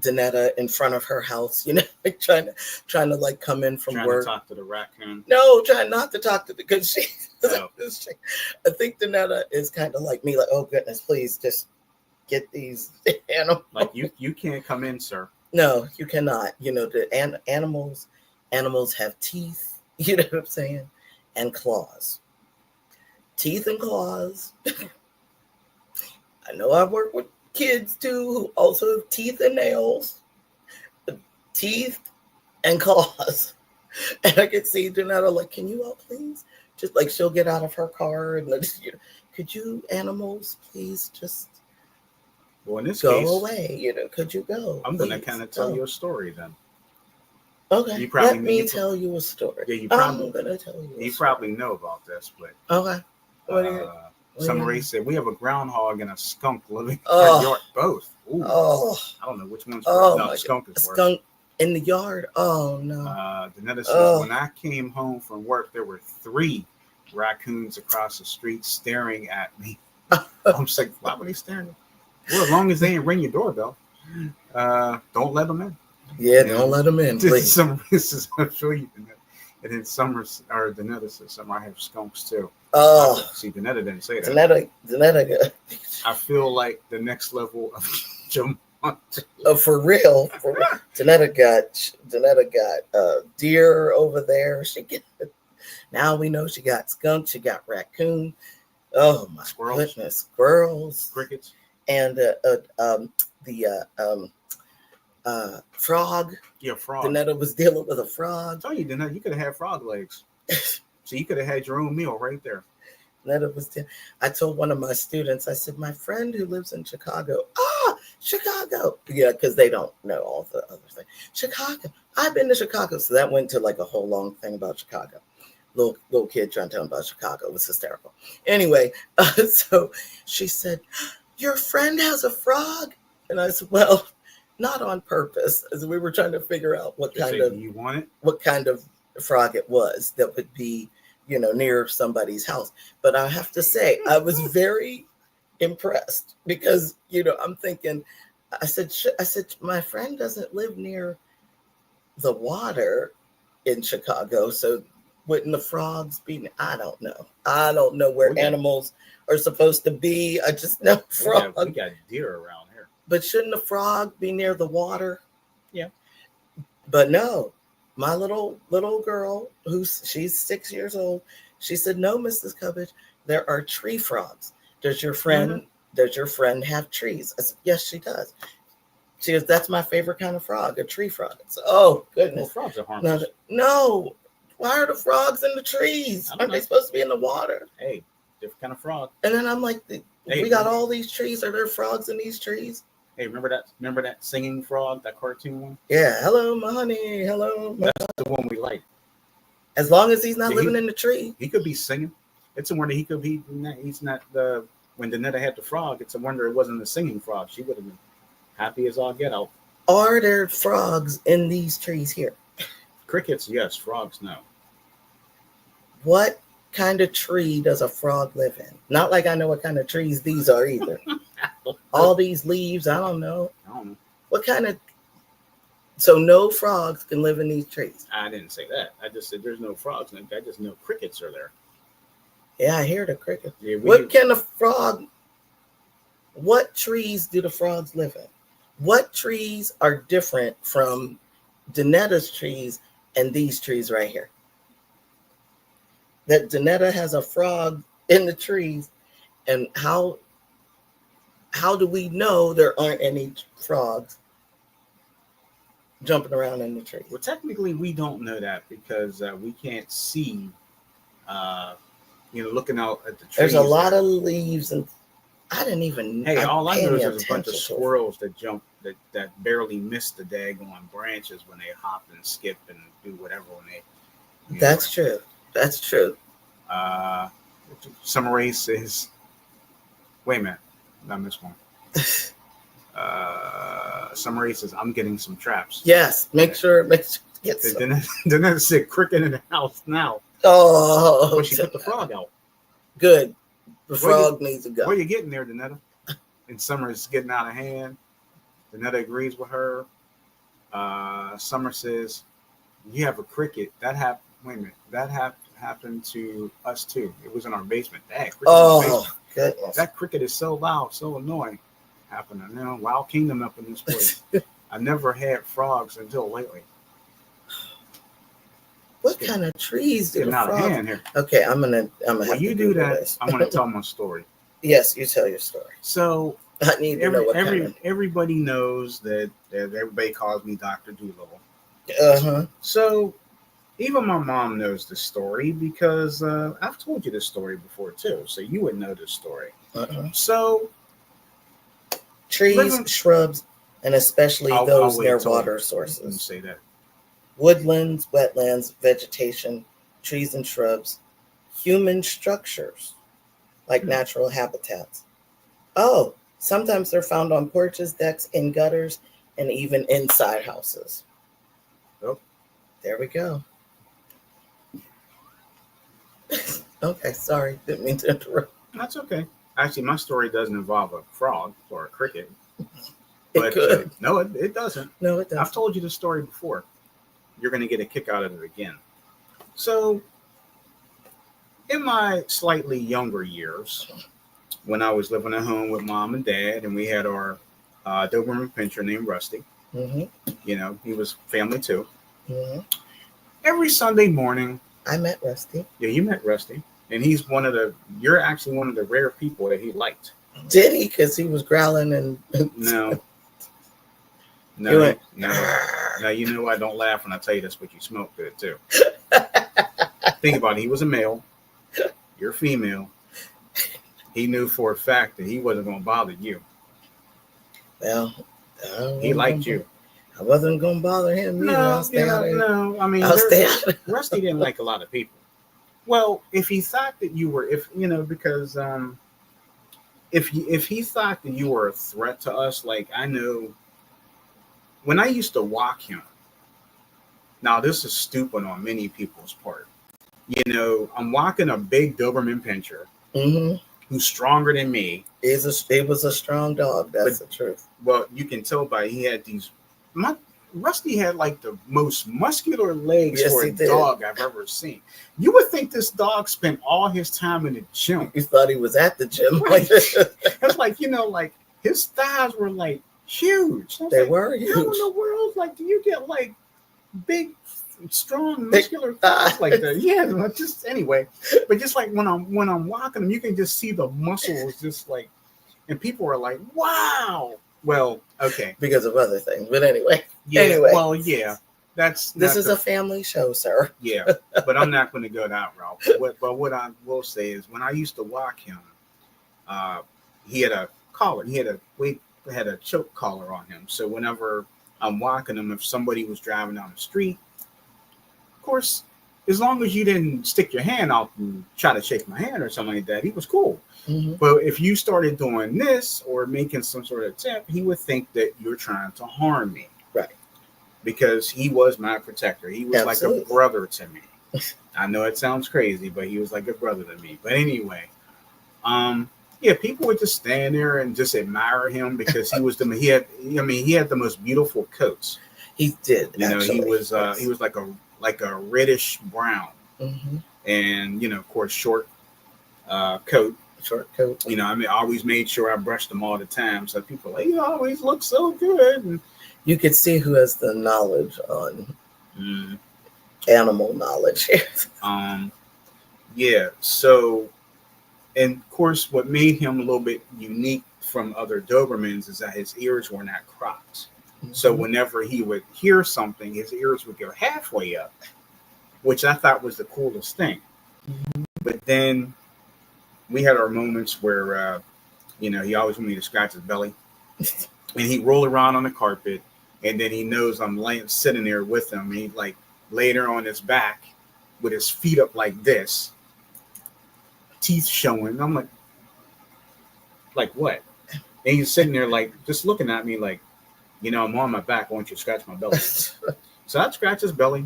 Danetta in front of her house, trying to come in from work. Trying to talk to the raccoon. No, trying not to talk to because she. I think Danetta is kind of like me, oh goodness, please just get these animals. You can't come in, sir. No, you cannot. The animals have teeth. You know what I'm saying, and claws. Teeth and claws. I know I work with kids too who also have teeth and nails, teeth and claws, and I could see Janetta can you all please just she'll get out of her car and could you animals please just in this go case, away, could you go? I'm going to kind of tell you a story then. Okay, let me tell you a story. Yeah, I'm going to tell you. You probably know about this, but okay. Summer Rae said, "We have a groundhog and a skunk living in our yard." Both. Ooh. Oh. I don't know which one's worse. No, skunk is worse. Skunk in the yard. Oh, no. Danetta says, "When I came home from work, there were 3 raccoons across the street staring at me." I'm just like, why were they staring? Well, as long as they ain't ring your doorbell, don't let them in. Yeah, don't let them in, please. I'm sure you can. And then Summer or Danetta said, "Summer, I have skunks too." Oh, See, Danetta didn't say that. Danetta, I feel like the next level of Jamont. for real, for real. Danetta got deer over there. Now we know she got skunk, she got raccoon. Oh my goodness, squirrels, crickets, and the frog. Yeah, frog. Danetta was dealing with a frog. I told you, Danetta, you could have had frog legs. So you could have had your own meal right there. I told one of my students, I said, my friend who lives in Chicago, Chicago. Yeah, because they don't know all the other things. Chicago. I've been to Chicago. So that went to like a whole long thing about Chicago. Little kid trying to tell him about Chicago. It was hysterical. Anyway, so she said, your friend has a frog? And I said, well, not on purpose. As we were trying to figure out what kind of frog it was that would be, near somebody's house. But I have to say, I was very impressed because, I'm thinking, I said, my friend doesn't live near the water in Chicago. So wouldn't the frogs be? I don't know where animals are supposed to be. I just know frogs. We got deer around here. But shouldn't a frog be near the water? Yeah. But no, my little girl, she's 6 years old, she said, no, Mrs. Cubbage, there are tree frogs. Does your friend have trees? I said, yes, she does. She goes, that's my favorite kind of frog, a tree frog. So, oh, goodness. Well, frogs are harmless. No. Why are the frogs in the trees? Aren't they supposed to be in the water? Hey, different kind of frog. And then I'm like, we got all these trees. Are there frogs in these trees? Hey, remember that singing frog, that cartoon one? Yeah. Hello, my honey. Hello. That's the one we like. As long as he's not living in the tree. He could be singing. It's a wonder he could be. He's not the. When Danetta had the frog, it's a wonder it wasn't the singing frog. She would have been happy as all get out. Are there frogs in these trees here? Crickets, yes. Frogs, no. What kind of tree does a frog live in? Not like I know what kind of trees these are either. All these leaves, I don't know. What kind of... So no frogs can live in these trees? I didn't say that. I just said there's no frogs. I just know crickets are there. Yeah, I hear the crickets. Yeah, what trees do the frogs live in? What trees are different from Danetta's trees and these trees right here? That Danetta has a frog in the trees, and how do we know there aren't any frogs jumping around in the trees? Well, technically, we don't know that because we can't see. Looking out at the trees. There's a lot of leaves, and I didn't even. Hey, all I know is there's a bunch of squirrels that jump that barely miss the daggone branches when they hop and skip and do whatever when they. That's true. That's true. Summer Rae says, wait a minute, I missed one. Summer Rae says, I'm getting some traps. Yes, make sure get some. Then I said cricket in the house now. Oh, well, she put the frog out. Good. The frog needs to go. Where you getting there, Danetta? And Summer is getting out of hand. Danetta agrees with her. Summer says, you have a cricket. Wait a minute. That happened to us too. It was in our basement. Goodness. That cricket is so loud, so annoying. Happening. Wild Kingdom up in this place. I never had frogs until lately. What kind of trees do the frogs? Hand here. Okay, I'm gonna. When you do that, I'm gonna tell my story. Yes, you tell your story. So I need to know what everybody knows that everybody calls me Dr. Doolittle. Uh-huh. So even my mom knows the story because I've told you this story before too. So you would know this story. Uh-huh. So trees, shrubs, and especially those near water sources. Let me say that. Woodlands, wetlands, vegetation, trees and shrubs, human structures like natural habitats. Oh, sometimes they're found on porches, decks, in gutters, and even inside houses. Oh, there we go. Okay, sorry, didn't mean to interrupt. That's okay. Actually, my story doesn't involve a frog or a cricket. It could. No, it doesn't. No, it doesn't. I've told you the story before. You're going to get a kick out of it again. So, in my slightly younger years, when I was living at home with mom and dad, and we had our Doberman Pinscher named Rusty. Mm-hmm. You know, he was family too. Mm-hmm. Every Sunday morning, I met Rusty. yeah, you met Rusty, and you're actually one of the rare people that he liked. Did he? Because he was growling and No, he went, no. You know I don't laugh when I tell you this, but you smoked it too. Think about it. He was a male. You're female. He knew for a fact that he wasn't going to bother you. Well, He liked you. I wasn't going to bother him. No. I mean, Rusty didn't like a lot of people. Well, if he thought that you were, because if he thought that you were a threat to us, like I know when I used to walk him. Now this is stupid on many people's part. You know, I'm walking a big Doberman Pinscher who's stronger than me. It was a strong dog. That's the truth. Well, you can tell by he had Rusty had like the most muscular legs for a dog I've ever seen. You would think this dog spent all his time in the gym. You thought he was at the gym. Right. It's like, like his thighs were like huge. They were huge. How in the world, like, do you get like big, strong, muscular thighs like that? Yeah, just anyway. But just like when I'm walking them, you can just see the muscles, just like, and people are like, "Wow." Well, okay, because of other things, but anyway. Yeah. Anyway. Well, yeah. This is a family show, sir. Yeah, but I'm not going to go that route. But what I will say is, when I used to walk him, he had a collar. He had a choke collar on him. So whenever I'm walking him, if somebody was driving down the street, of course, as long as you didn't stick your hand out and try to shake my hand or something like that, he was cool. Mm-hmm. But if you started doing this or making some sort of attempt, he would think that you're trying to harm me. Right. Because he was my protector. He was like a brother to me. I know it sounds crazy, but he was like a brother to me. But anyway, people would just stand there and just admire him because he was he had the most beautiful coats. He did. He was like a reddish brown, and of course short coat. Short coat. I always made sure I brushed them all the time. So people are like, you always look so good. And you could see who has the knowledge on animal knowledge. Yeah. So, and of course, what made him a little bit unique from other Dobermans is that his ears were not cropped. Mm-hmm. So whenever he would hear something, his ears would go halfway up, which I thought was the coolest thing. Mm-hmm. But then we had our moments where, he always wanted me to scratch his belly. And he'd roll around on the carpet. And then he knows I'm sitting there with him. And he'd like lay there on his back with his feet up like this, teeth showing. I'm like what? And he's sitting there like just looking at me like, I'm on my back. Why don't you scratch my belly? So I'd scratch his belly.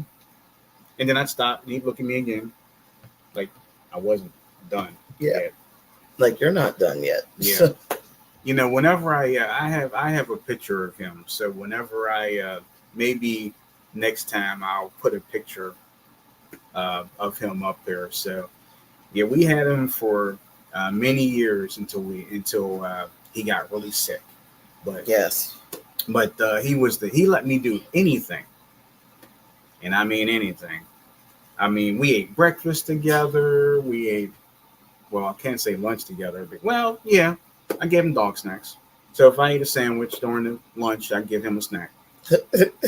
And then I'd stop and he'd look at me again. Like I wasn't done. Yeah. Yet. Like you're not done yet. Yeah. Whenever I have a picture of him. So whenever I maybe next time I'll put a picture of him up there. So yeah, we had him for many years until he got really sick. But yes, but he let me do anything, and I mean anything. I mean, we ate breakfast together. We ate, well, I can't say lunch together, but yeah. I gave him dog snacks. So if I ate a sandwich during the lunch, I give him a snack.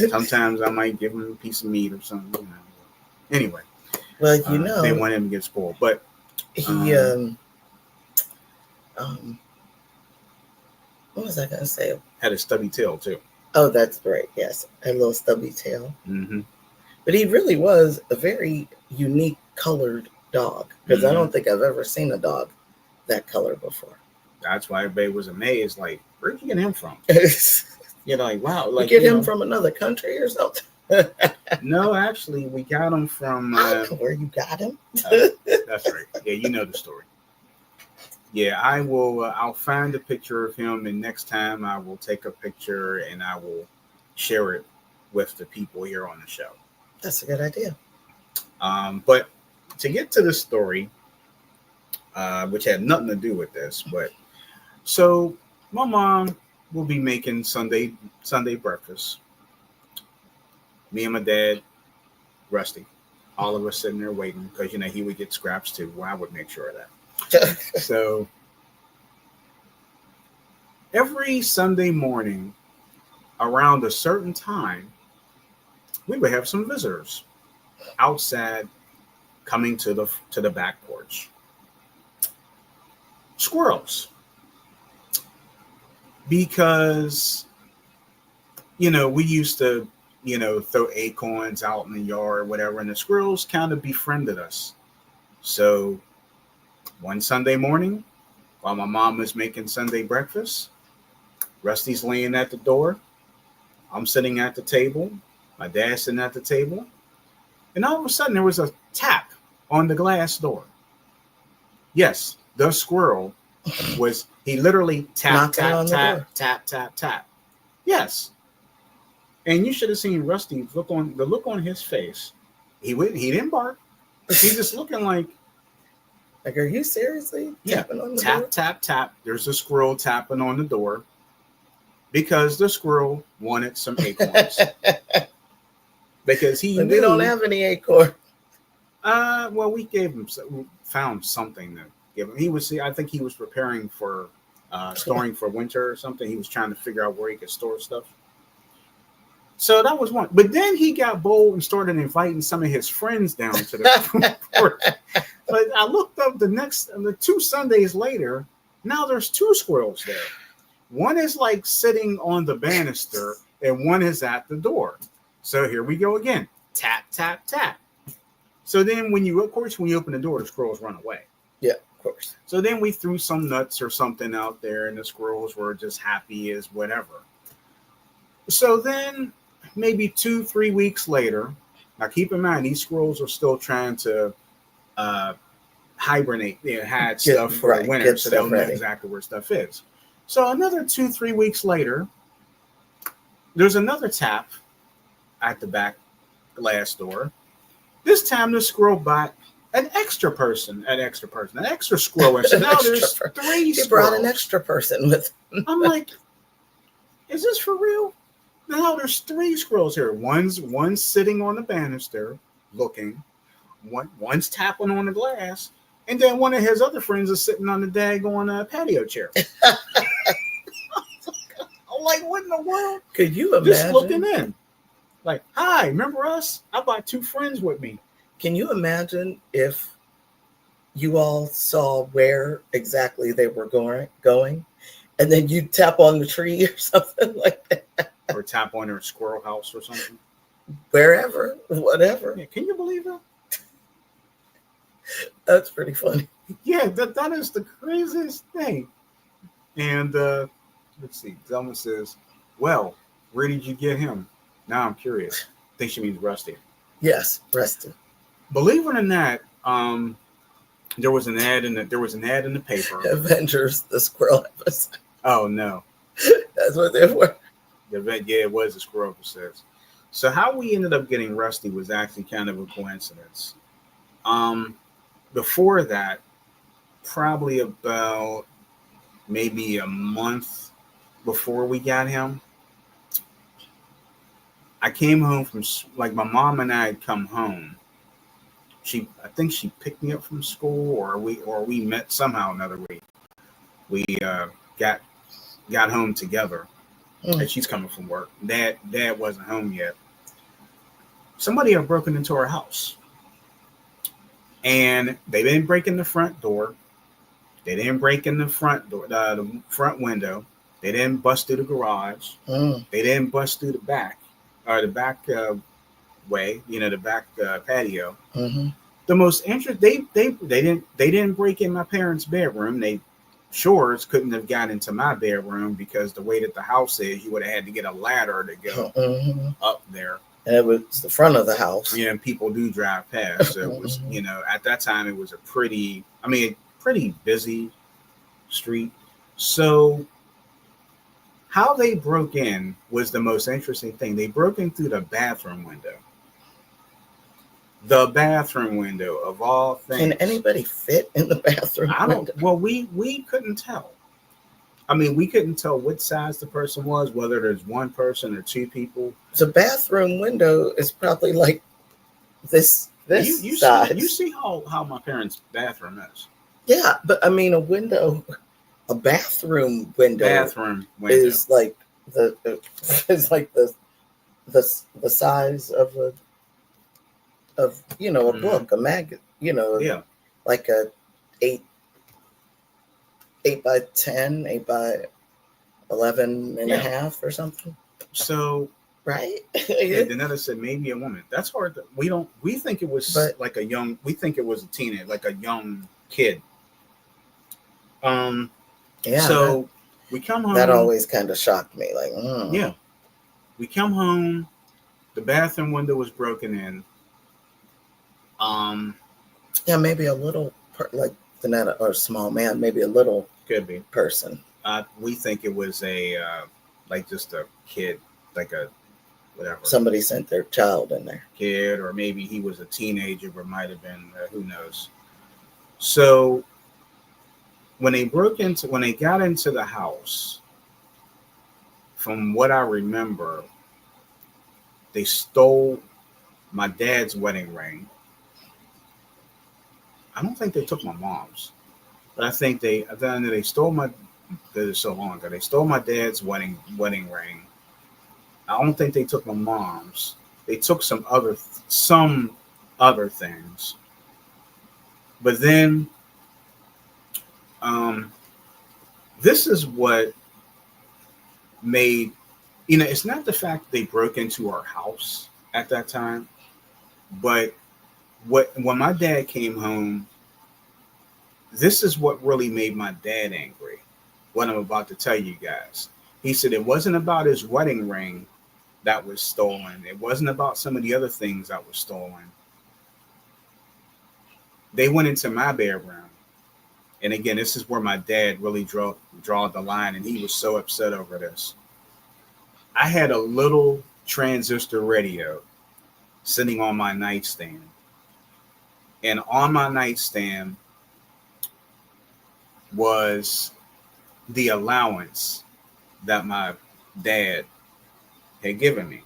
Sometimes I might give him a piece of meat or something. Anyway. Well, they want him to get spoiled. But he what was I gonna say? Had a stubby tail too. Oh, that's right. Yes, a little stubby tail. Mm-hmm. But he really was a very unique colored dog because I don't think I've ever seen a dog that color before. That's why everybody was amazed. Like, where'd you get him from? Like, wow. Like, you get him from another country or something? No, actually, we got him from... where you got him? That's right. Yeah, you know the story. Yeah, I will... I'll find a picture of him, and next time I will take a picture, and I will share it with the people here on the show. That's a good idea. But to get to the story, which had nothing to do with this, but so my mom will be making Sunday breakfast. Me and my dad, Rusty, all of us sitting there waiting because he would get scraps too. Well, I would make sure of that. So every Sunday morning around a certain time, we would have some visitors outside coming to the back porch. Squirrels. Because we used to throw acorns out in the yard, whatever, and the squirrels kind of befriended us. So one Sunday morning, while my mom was making Sunday breakfast, Rusty's laying at the door. I'm sitting at the table. My dad's sitting at the table. And all of a sudden, there was a tap on the glass door. Yes, the squirrel he literally tap, tap, tap, tap, tap, tap. Yes. And you should have seen Rusty look on his face. He didn't bark. He's just looking like, are you seriously tapping on the tap, door? tap, tap. There's a squirrel tapping on the door because the squirrel wanted some acorns. Because he knew, we don't have any acorn. Well, we found something to give him. I think he was preparing for storing for winter or something. He was trying to figure out where he could store stuff. So that was one. But then he got bold and started inviting some of his friends down to the porch. But I looked up the 2 Sundays later. Now there's 2 squirrels there. One is like sitting on the banister, and one is at the door. So here we go again. Tap, tap, tap. So then when you open the door, the squirrels run away. Yeah, of course. So then we threw some nuts or something out there, and the squirrels were just happy as whatever. So then maybe 2-3 weeks later, now keep in mind, these squirrels are still trying to hibernate. They had stuff for the winter, so they'll know exactly where stuff is. So another 2-3 weeks later, there's another tap at the back glass door. This time the squirrel brought an extra squirrel. And so now there's 3 squirrels. He brought an extra person with him. I'm like, is this for real? Now there's 3 squirrels here. One's sitting on the banister looking. One's tapping on the glass. And then one of his other friends is sitting on the daggone patio chair. I'm like, what in the world? Could you imagine? Just looking in. Like, hi, remember us? I brought 2 friends with me. Can you imagine if you all saw where exactly they were going, and then you tap on the tree or something like that? Or tap on their squirrel house or something. Wherever, whatever. Yeah, can you believe that? That's pretty funny. Yeah, that is the craziest thing. And let's see. Zelma says, well, where did you get him? Now I'm curious. I think she means Rusty. Yes, Rusty. Believe it or not, there was an ad in the paper. Avengers, the squirrel episode. Oh no. That's what they were. It was a squirrel episode. So how we ended up getting Rusty was actually kind of a coincidence. Before that, probably about maybe a month before we got him, I came home from, like, my mom and I had come home. I think she picked me up from school, or we met somehow another week. We got home together, and she's coming from work. Dad wasn't home yet. Somebody had broken into our house, and they didn't break in the front door. They didn't break in the front door, the front window. They didn't bust through the garage. They didn't bust through the back. Or the back way, the back patio. Mm-hmm. The most interesting, they didn't break in my parents' bedroom. They sure couldn't have gotten into my bedroom because the way that the house is, you would have had to get a ladder to go up there. And it was the front of the house. Yeah, and people do drive past. So it was, at that time it was a pretty busy street. So how they broke in was the most interesting thing. They broke in through the bathroom window. The bathroom window of all Can things. anybody fit in the bathroom I don't. window? Well, we couldn't tell. I mean, we couldn't tell what size the person was, whether there's one person or two people. The bathroom window is probably like this You size. see how my parents' bathroom is. Yeah, but I mean a bathroom window Bathroom window. is like the is like the size of a Hmm. book, a mag, Yeah. like a eight 8 by 10, 8 by 11 and a Yeah. half or something, So right? and Danetta said maybe a woman. That's hard. We don't. We think it was But like a young. We think it was a teenager, like a young kid. Um. yeah, that So we come that home. always kind of shocked me. Like, Yeah. We come home. The bathroom window was broken in. Um. yeah, maybe a little like Danetta or small man, maybe a little Could be. person. We think it was a like just a kid, like a whatever Somebody sent their child in there. kid, or maybe he was a teenager, or might have been who knows. So when they got into the house, from what I remember, they stole my dad's wedding ring. I don't think they took my mom's, but I think they stole my. This is so long ago. They stole my dad's wedding ring. I don't think they took my mom's. They took some other things. But then um, this is what made it's not the fact they broke into our house at that time, but when my dad came home, this is what really made my dad angry. What I'm about to tell you guys. He said it wasn't about his wedding ring that was stolen. It wasn't about some of the other things that were stolen. They went into my bedroom. And again, this is where my dad really draw the line, and he was so upset over this. I had a little transistor radio sitting on my nightstand, and on my nightstand was the allowance that my dad had given me.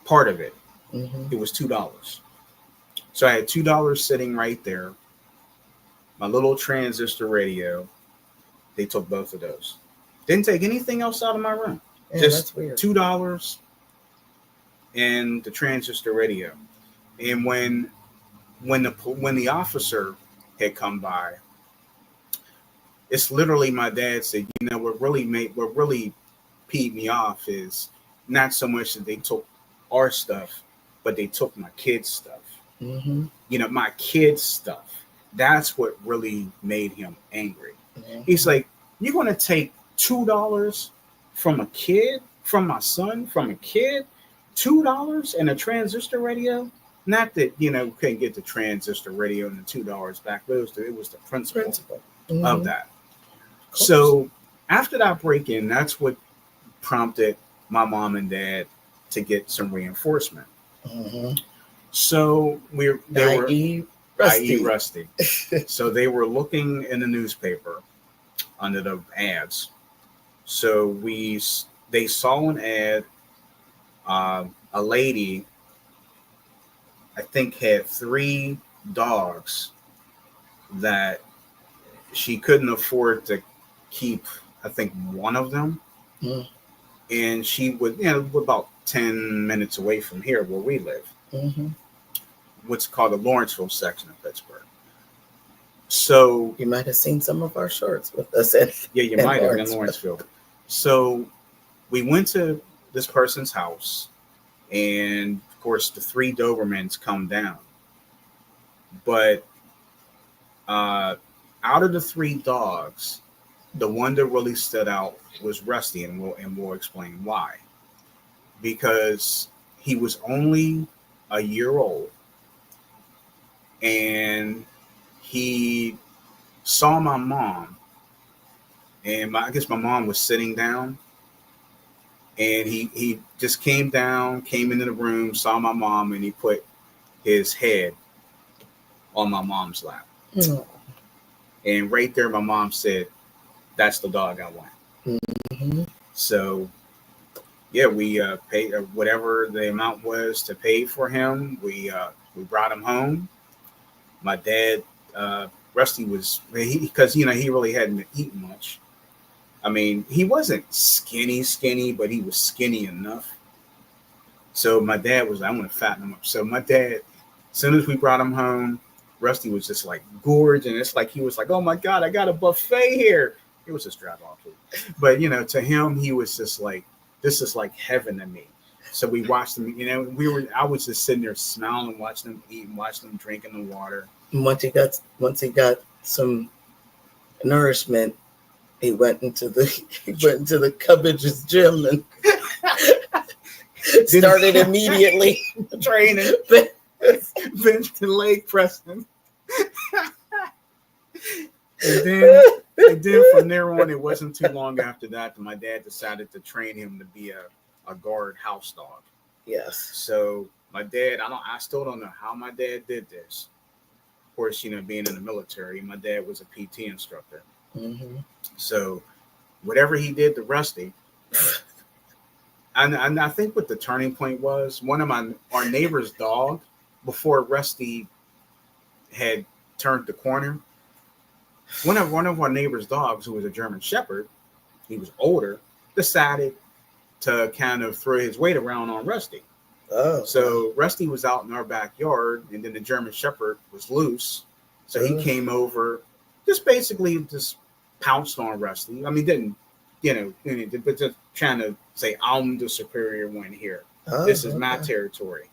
Part of it, Mm-hmm. it was $2. So I had $2 sitting right there. My little transistor radio. They took both of those. Didn't take anything else out of my room. Yeah, Just that's weird. $2 and the transistor radio. And when the officer had come by, it's literally my dad said, what really peed me off is not so much that they took our stuff, but they took my kids' stuff. Mm-hmm. My kids' stuff. That's what really made him angry. Mm-hmm. He's like, you're gonna take $2 from a kid, from my son, from a kid, $2 and a transistor radio. Not that we couldn't get the transistor radio and the $2 back, but it was the principle of Mm-hmm. that. So after that break in, that's what prompted my mom and dad to get some reinforcement. Mm-hmm. So they were I.e. i.e. Rusty. Rusty. So they were looking in the newspaper under the ads. So they saw an ad. A lady, I think, had three dogs that she couldn't afford to keep. I think one of them, Mm-hmm. and she would, about 10 minutes away from here where we live, Mm-hmm. what's called the Lawrenceville section of Pittsburgh. So You might have seen some of our shorts with us in, yeah, you in might have been in Lawrenceville. Lawrenceville. So we went to this person's house, and of course the three Dobermans come down. But out of the three dogs, the one that really stood out was Rusty, and we'll explain why. Because he was only a year old, and he saw my mom, and I guess my mom was sitting down, and he just came down, came into the room, saw my mom, and he put his head on my mom's lap. Mm. And right there, my mom said, "That's the dog I want." Mm-hmm. So, yeah, we paid whatever the amount was to pay for him. We brought him home. My dad, Rusty was because he really hadn't eaten much. I mean, he wasn't skinny, but he was skinny enough. So my dad was, I want to fatten him up. So my dad, as soon as we brought him home, Rusty was just like gorged, and it's like he was like, "Oh my God, I got a buffet here." It was just drop off food, but to him, he was just like, "This is like heaven to me." So we watched them. I was just sitting there smiling, watching them eat, and watching them drinking the water. Once he got some nourishment, he went into the Cubbage's gym and started immediately training, bench and leg pressing. and then from there on, it wasn't too long after that my dad decided to train him to be a guard house dog. Yes. So my dad, I still don't know how my dad did this. Of course, being in the military, my dad was a PT instructor. Mm-hmm. So whatever he did to Rusty, and I think what the turning point was, one of our neighbor's dog, before Rusty had turned the corner, one of our neighbor's dogs, who was a German Shepherd, he was older, decided to kind of throw his weight around on Rusty. Oh. So Rusty was out in our backyard, and then the German Shepherd was loose. So he came over, just pounced on Rusty. I mean, didn't, but just trying to say, "I'm the superior one here. This is my territory."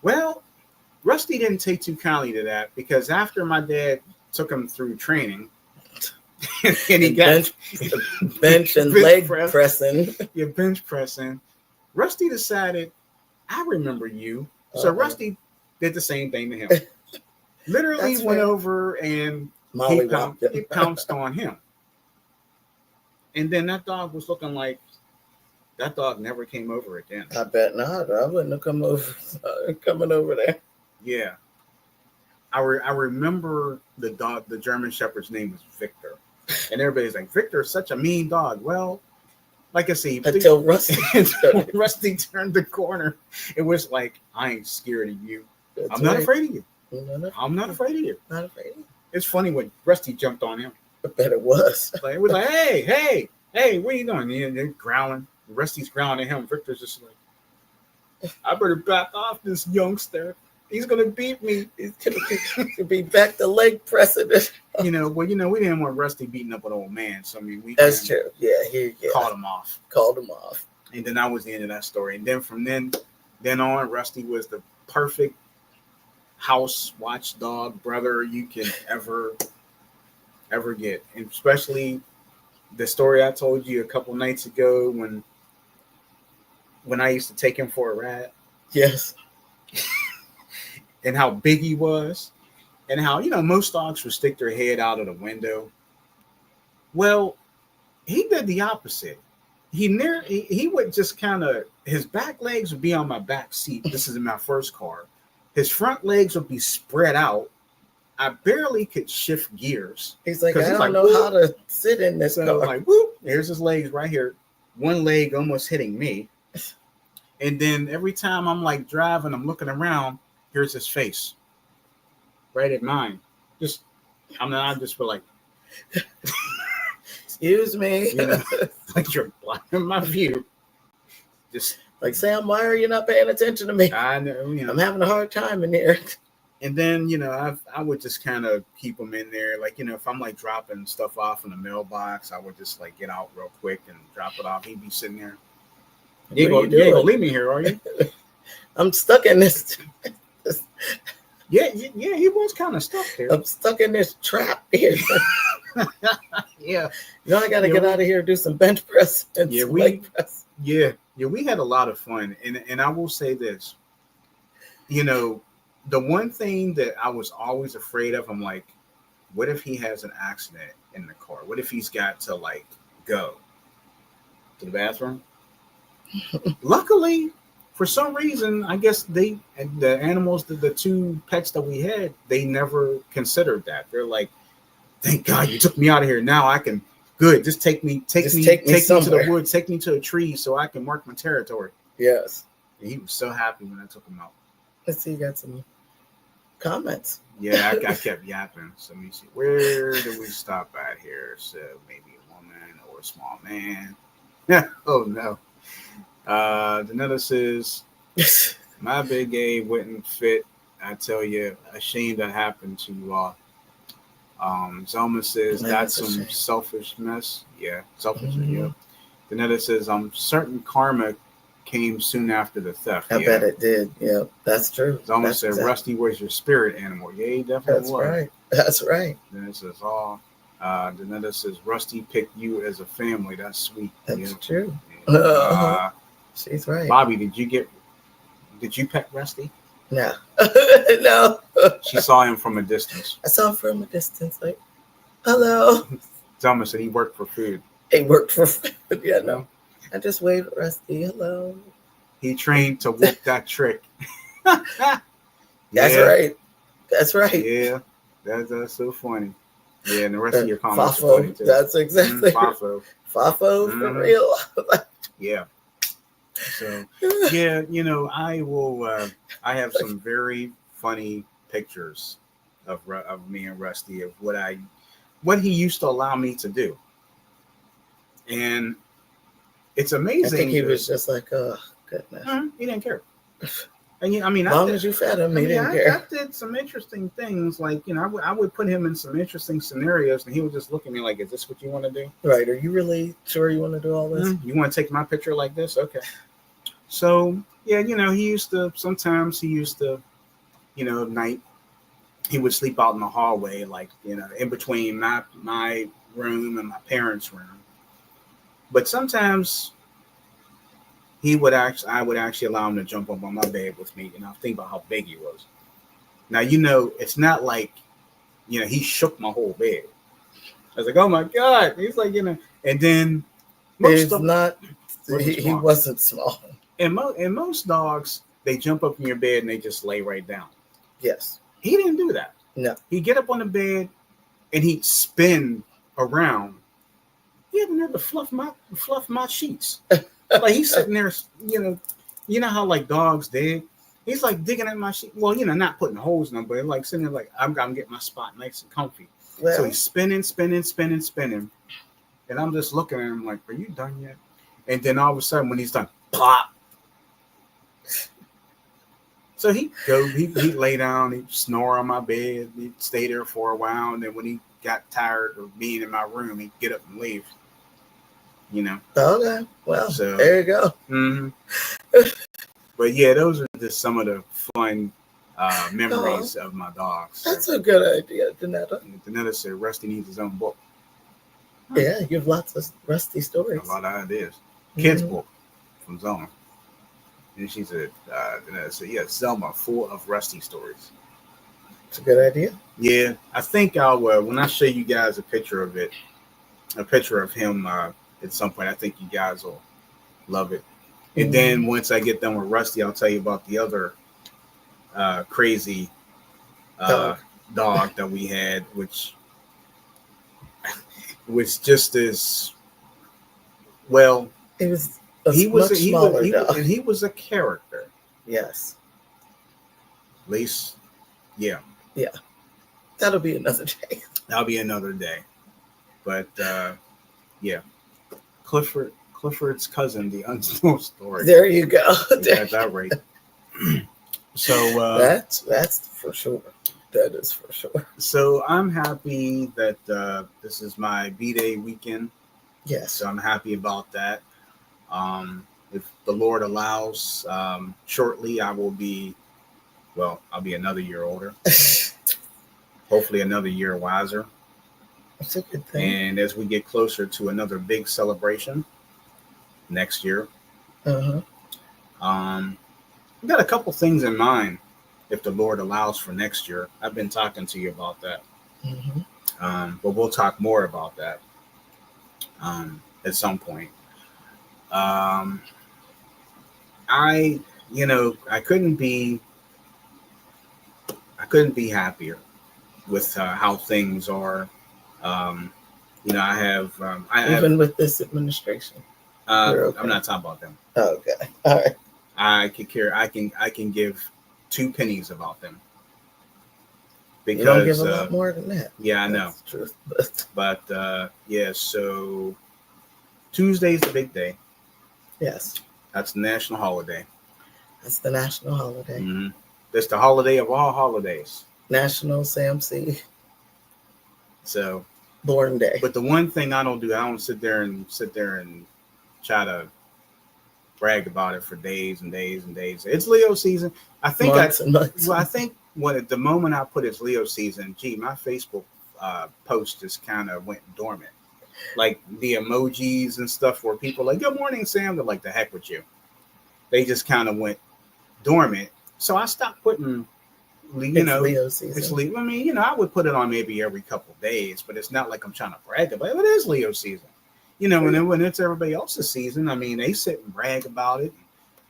Well, Rusty didn't take too kindly to that, because after my dad took him through training, and he got bench and leg pressing. Yeah, bench pressing. Rusty decided, "I remember you." So Rusty did the same thing to him. Literally went over and he pounced on him. And then that dog was looking like that dog never came over again. I bet not. I wouldn't have coming over there. Yeah. I remember the dog, the German Shepherd's name was Victor. And everybody's like, "Victor's such a mean dog." Well, like I say, until Rusty turned the corner, it was like, "I ain't scared of you. I'm not afraid of you. I'm not afraid of you." Not afraid. It's funny when Rusty jumped on him. I bet it was. Like, it was like, hey, what are you doing? And they're growling. Rusty's growling at him. Victor's just like, "I better back off this youngster. He's gonna beat me. He's gonna be back to leg pressing." We didn't want Rusty beating up an old man. So I mean, that's true. Yeah, called him off. And then that was the end of that story. And then from then on, Rusty was the perfect house watchdog brother you can ever get. And especially the story I told you a couple nights ago when I used to take him for a ride. Yes. And how big he was, and how, most dogs would stick their head out of the window. Well, he did the opposite. He would just kind of, his back legs would be on my back seat. This is in my first car. His front legs would be spread out. I barely could shift gears. He's like, "I don't know how to sit in this car." Like, whoop, there's his legs right here. One leg almost hitting me. And then every time I'm like driving, I'm looking around, here's his face. Right at mine. I just feel like, "Excuse me." Like you're blocking my view. Just like, "Sam, why are you not paying attention to me? I know, I'm having a hard time in here." And then, I would just kind of keep them in there. Like, if I'm like dropping stuff off in the mailbox, I would just like get out real quick and drop it off. He'd be sitting there. You ain't gonna leave me here, are you? I'm stuck in this. Yeah, he was kind of stuck there. I'm stuck in this trap here. Yeah. I got to get out of here and do some bench press and leg press. Yeah, we had a lot of fun. And I will say this, the one thing that I was always afraid of, I'm like, what if he has an accident in the car? What if he's got to go to the bathroom? Luckily, for some reason, I guess the animals, the two pets that we had, they never considered that. They're like, thank God you took me out of here. Now I can, good. Just take me to the woods, take me to a tree so I can mark my territory. Yes. And he was so happy when I took him out. Let's see, you got some comments. Yeah, I kept yapping. So let me see. Where do we stop at here? So maybe a woman or a small man. Yeah. Oh no. Danetta says, my big A wouldn't fit. I tell you, a shame that happened to you all. Zelma says, that's some selfishness. Yeah, selfishness. Mm-hmm. Yep. Danetta says, I'm certain karma came soon after the theft. I bet it did. Yeah, that's true. Zelma said, exactly. Rusty was your spirit animal. Yeah, he definitely was. Right. That's right. Danetta says, Danetta says, Rusty picked you as a family. That's sweet. That's true. Yeah. She's right. Bobby, did you pet Rusty? No. No. She saw him from a distance. I saw him from a distance, like, hello. Zelma said he worked for food. He worked for food. Yeah, no. I just waved at Rusty. Hello. He trained to whoop that trick. That's right. That's right. Yeah. That's so funny. Yeah, and the rest of your comments are funny too. That's exactly Fafo. Fafo for real. Yeah. So yeah, I will. I have some very funny pictures of me and Rusty of what he used to allow me to do, and it's amazing. I think he was just like, oh goodness, he didn't care. And as long as you fed him, he didn't care. I did some interesting things, like I would put him in some interesting scenarios, and he would just look at me like, "Is this what you want to do? Right? Are you really sure you want to do all this? You want to take my picture like this? Okay." So yeah, he used to at night he would sleep out in the hallway, like in between my room and my parents' room. But sometimes I would actually allow him to jump up on my bed with me, think about how big he was. Now, it's not like, he shook my whole bed. I was like, oh my God. He's like, and then he wasn't small. And most dogs, they jump up in your bed and they just lay right down. Yes. He didn't do that. No. He'd get up on the bed and he'd spin around. He hadn't had to fluff my sheets. Like he's sitting there, you know how like dogs dig. He's like digging at my sheet. Well, not putting holes in them, but like sitting there like I'm getting my spot nice and comfy. Well, so he's spinning, and I'm just looking at him like, "Are you done yet?" And then all of a sudden, when he's done, plop. So he'd lay down, he'd snore on my bed, he'd stay there for a while, and then when he got tired of being in my room, he'd get up and leave. Okay. Well, so, there you go. Mm-hmm. But yeah, those are just some of the fun memories of my dogs. That's a good idea, Danetta. Danetta said Rusty needs his own book. Yeah, you have lots of Rusty stories. A lot of ideas. Kids' book from Zelma. And she said, Danetta said, yeah, Zelma, full of Rusty stories. It's a good idea. Yeah, I think I'll, when I show you guys a picture of him at some point, I think you guys will love it. And then once I get done with Rusty, I'll tell you about the other crazy dog that we had, which was just as well. It was he was a character. Yes. At least, yeah. Yeah. That'll be another day. That'll be another day. But yeah. Clifford's cousin, the untold story. There you go. At that rate. So that's for sure. That is for sure. So I'm happy that this is my B-Day weekend. Yes. So I'm happy about that. If the Lord allows, shortly I'll be another year older. Hopefully another year wiser. That's a good thing. And as we get closer to another big celebration next year, I've got a couple things in mind if the Lord allows for next year. I've been talking to you about that. But we'll talk more about that at some point. I couldn't be happier with how things are. Um, I have Even with this administration, you're okay. I'm not talking about them. Okay, all right. I can give two pennies about them You don't give because a lot more than that. yeah, I know. That's true. But yeah, so Tuesday's the big day. Yes, That's the national holiday. that's the national holiday. Mm-hmm. That's the holiday of all holidays. National Sam C. So, Born Day. but the one thing I don't sit there and try to brag about it for days and days and days. It's Leo season. I think months and months. Well, I think when at the moment I put it's Leo season, my Facebook post just kind of went dormant. Like the emojis and stuff where people are like, "Good morning, Sam." They're like, "The heck with you." They just kind of went dormant. So I stopped putting. Leo season. It's Leo. I mean, I would put it on maybe every couple of days, but it's not like I'm trying to brag about it. It is Leo season. When it's everybody else's season, I mean, they sit and brag about it.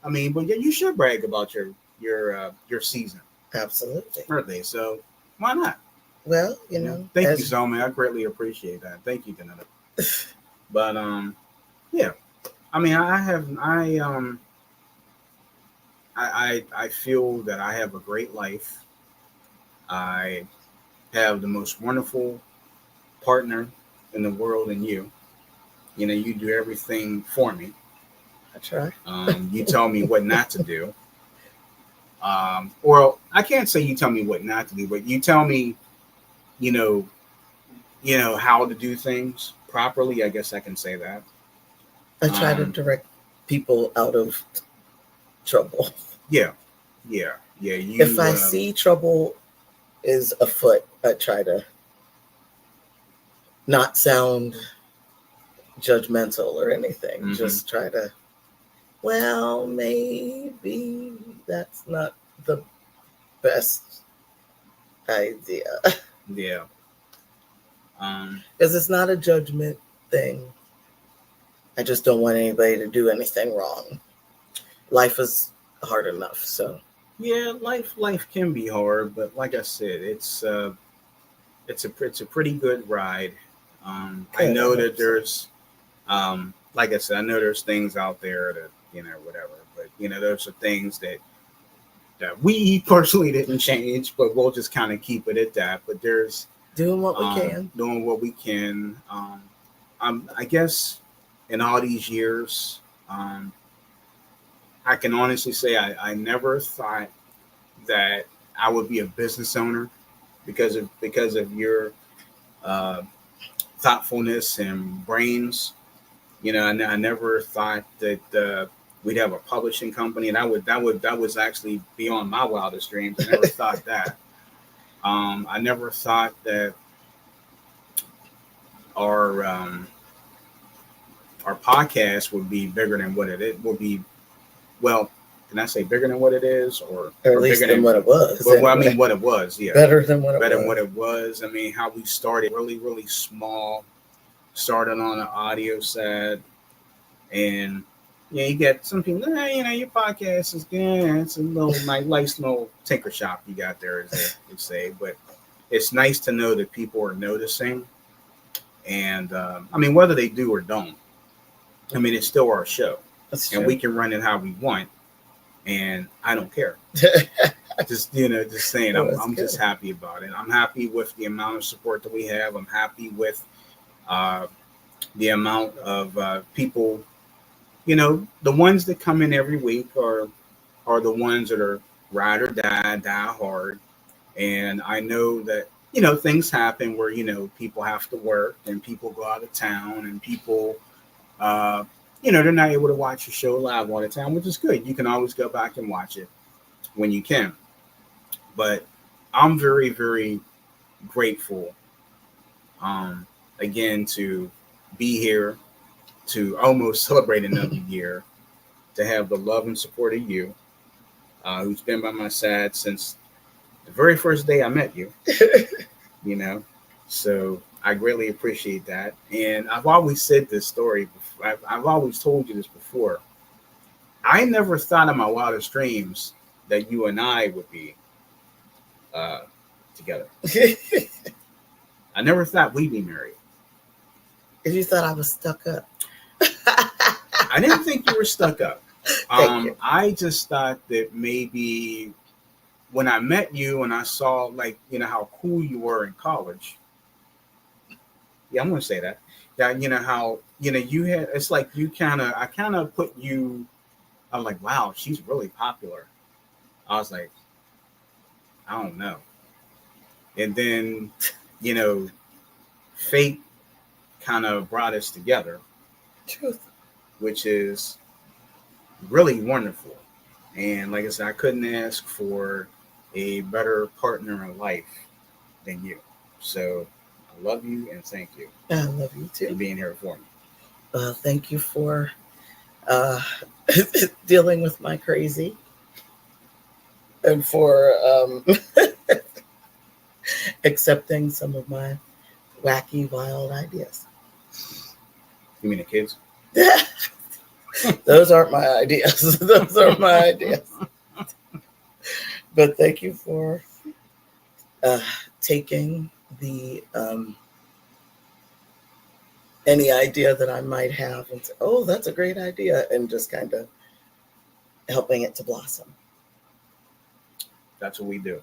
I mean, but yeah, you should brag about your season. Absolutely. Birthday. So why not? Well, Thank you so much. I greatly appreciate that. Thank you, Danetta. But yeah. I mean, I feel that I have a great life. I have the most wonderful partner in the world in you. You do everything for me. I try. You tell me what not to do. Well, I can't say you tell me what not to do, but you tell me, you know how to do things properly. I guess I can say that. I try to direct people out of trouble. Yeah. If I see trouble is afoot, I try to not sound judgmental or anything. Mm-hmm. Just try to, well, maybe that's not the best idea. Yeah. Because it's not a judgment thing. I just don't want anybody to do anything wrong. Life is hard enough, so. Yeah, life can be hard, but like I said, it's a pretty good ride. I know that there's like I said, I know there's things out there that whatever, but there's some things that we personally didn't change, but we'll just kind of keep it at that. But there's doing what we can. Doing what we can. I guess in all these years, I can honestly say I never thought that I would be a business owner because of your thoughtfulness and brains. I never thought that we'd have a publishing company, and that was actually beyond my wildest dreams. I never thought that. I never thought that our podcast would be bigger than what it would be. Well, can I say bigger than what it is, or at least bigger than what it was? Well, I mean, what it was, yeah, better than what it was. I mean, how we started really, really small, started on an audio set, and you get some people, your podcast is good. It's a little nice little tinker shop you got there, as they say, but it's nice to know that people are noticing, and I mean, whether they do or don't, I mean, it's still our show. And we can run it how we want, and I don't care. just saying, I'm just happy about it. I'm happy with the amount of support that we have. I'm happy with the amount of people. The ones that come in every week are the ones that are ride or die hard. And I know that things happen where people have to work and people go out of town and people. They're not able to watch your show live all the time, which is good. You can always go back and watch it when you can. But I'm very, very grateful, again, to be here, to almost celebrate another year, to have the love and support of you, who's been by my side since the very first day I met you, So I greatly appreciate that. And I've always said this story before. I've always told you this before. I never thought in my wildest dreams that you and I would be uh, together. I never thought we'd be married. If you thought I was stuck up. I didn't think you were stuck up. Thank you. I just thought that maybe when I met you and I saw, like, how cool you were in college. Yeah, I'm going to say that. That, how, you had, it's like I kind of put you, I'm like, wow, she's really popular. I was like, I don't know. And then, fate kind of brought us together. Truth. Which is really wonderful. And like I said, I couldn't ask for a better partner in life than you. So I love you and thank you. I love you too. For being here for me. Thank you for dealing with my crazy and for accepting some of my wacky, wild ideas. You mean the kids? Those aren't my ideas. Those are my ideas. But thank you for taking the any idea that I might have and say, oh, that's a great idea, and just kind of helping it to blossom. That's what we do.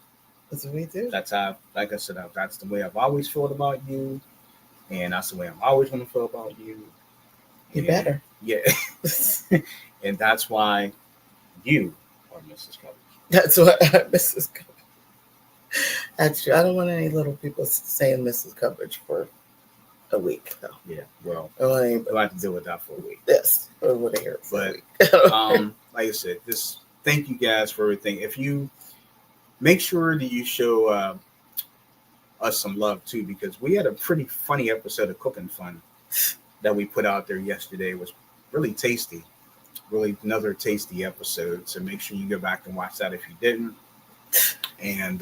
That's what we do. That's how, like I said, that's the way I've always felt about you, and that's the way I'm always going to feel about you. You better. Yeah. And that's why you are Mrs. Coverage. That's what Mrs. Coverage. That's true. I don't want any little people saying Mrs. Coverage for a week, though. Yeah, well, we'll have to deal with that for a week. Yes, I want to hear it for a week. Like I said, thank you guys for everything. If you make sure that you show us some love too, because we had a pretty funny episode of Cooking Fun that we put out there yesterday. It was really tasty. Really another tasty episode. So make sure you go back and watch that if you didn't. And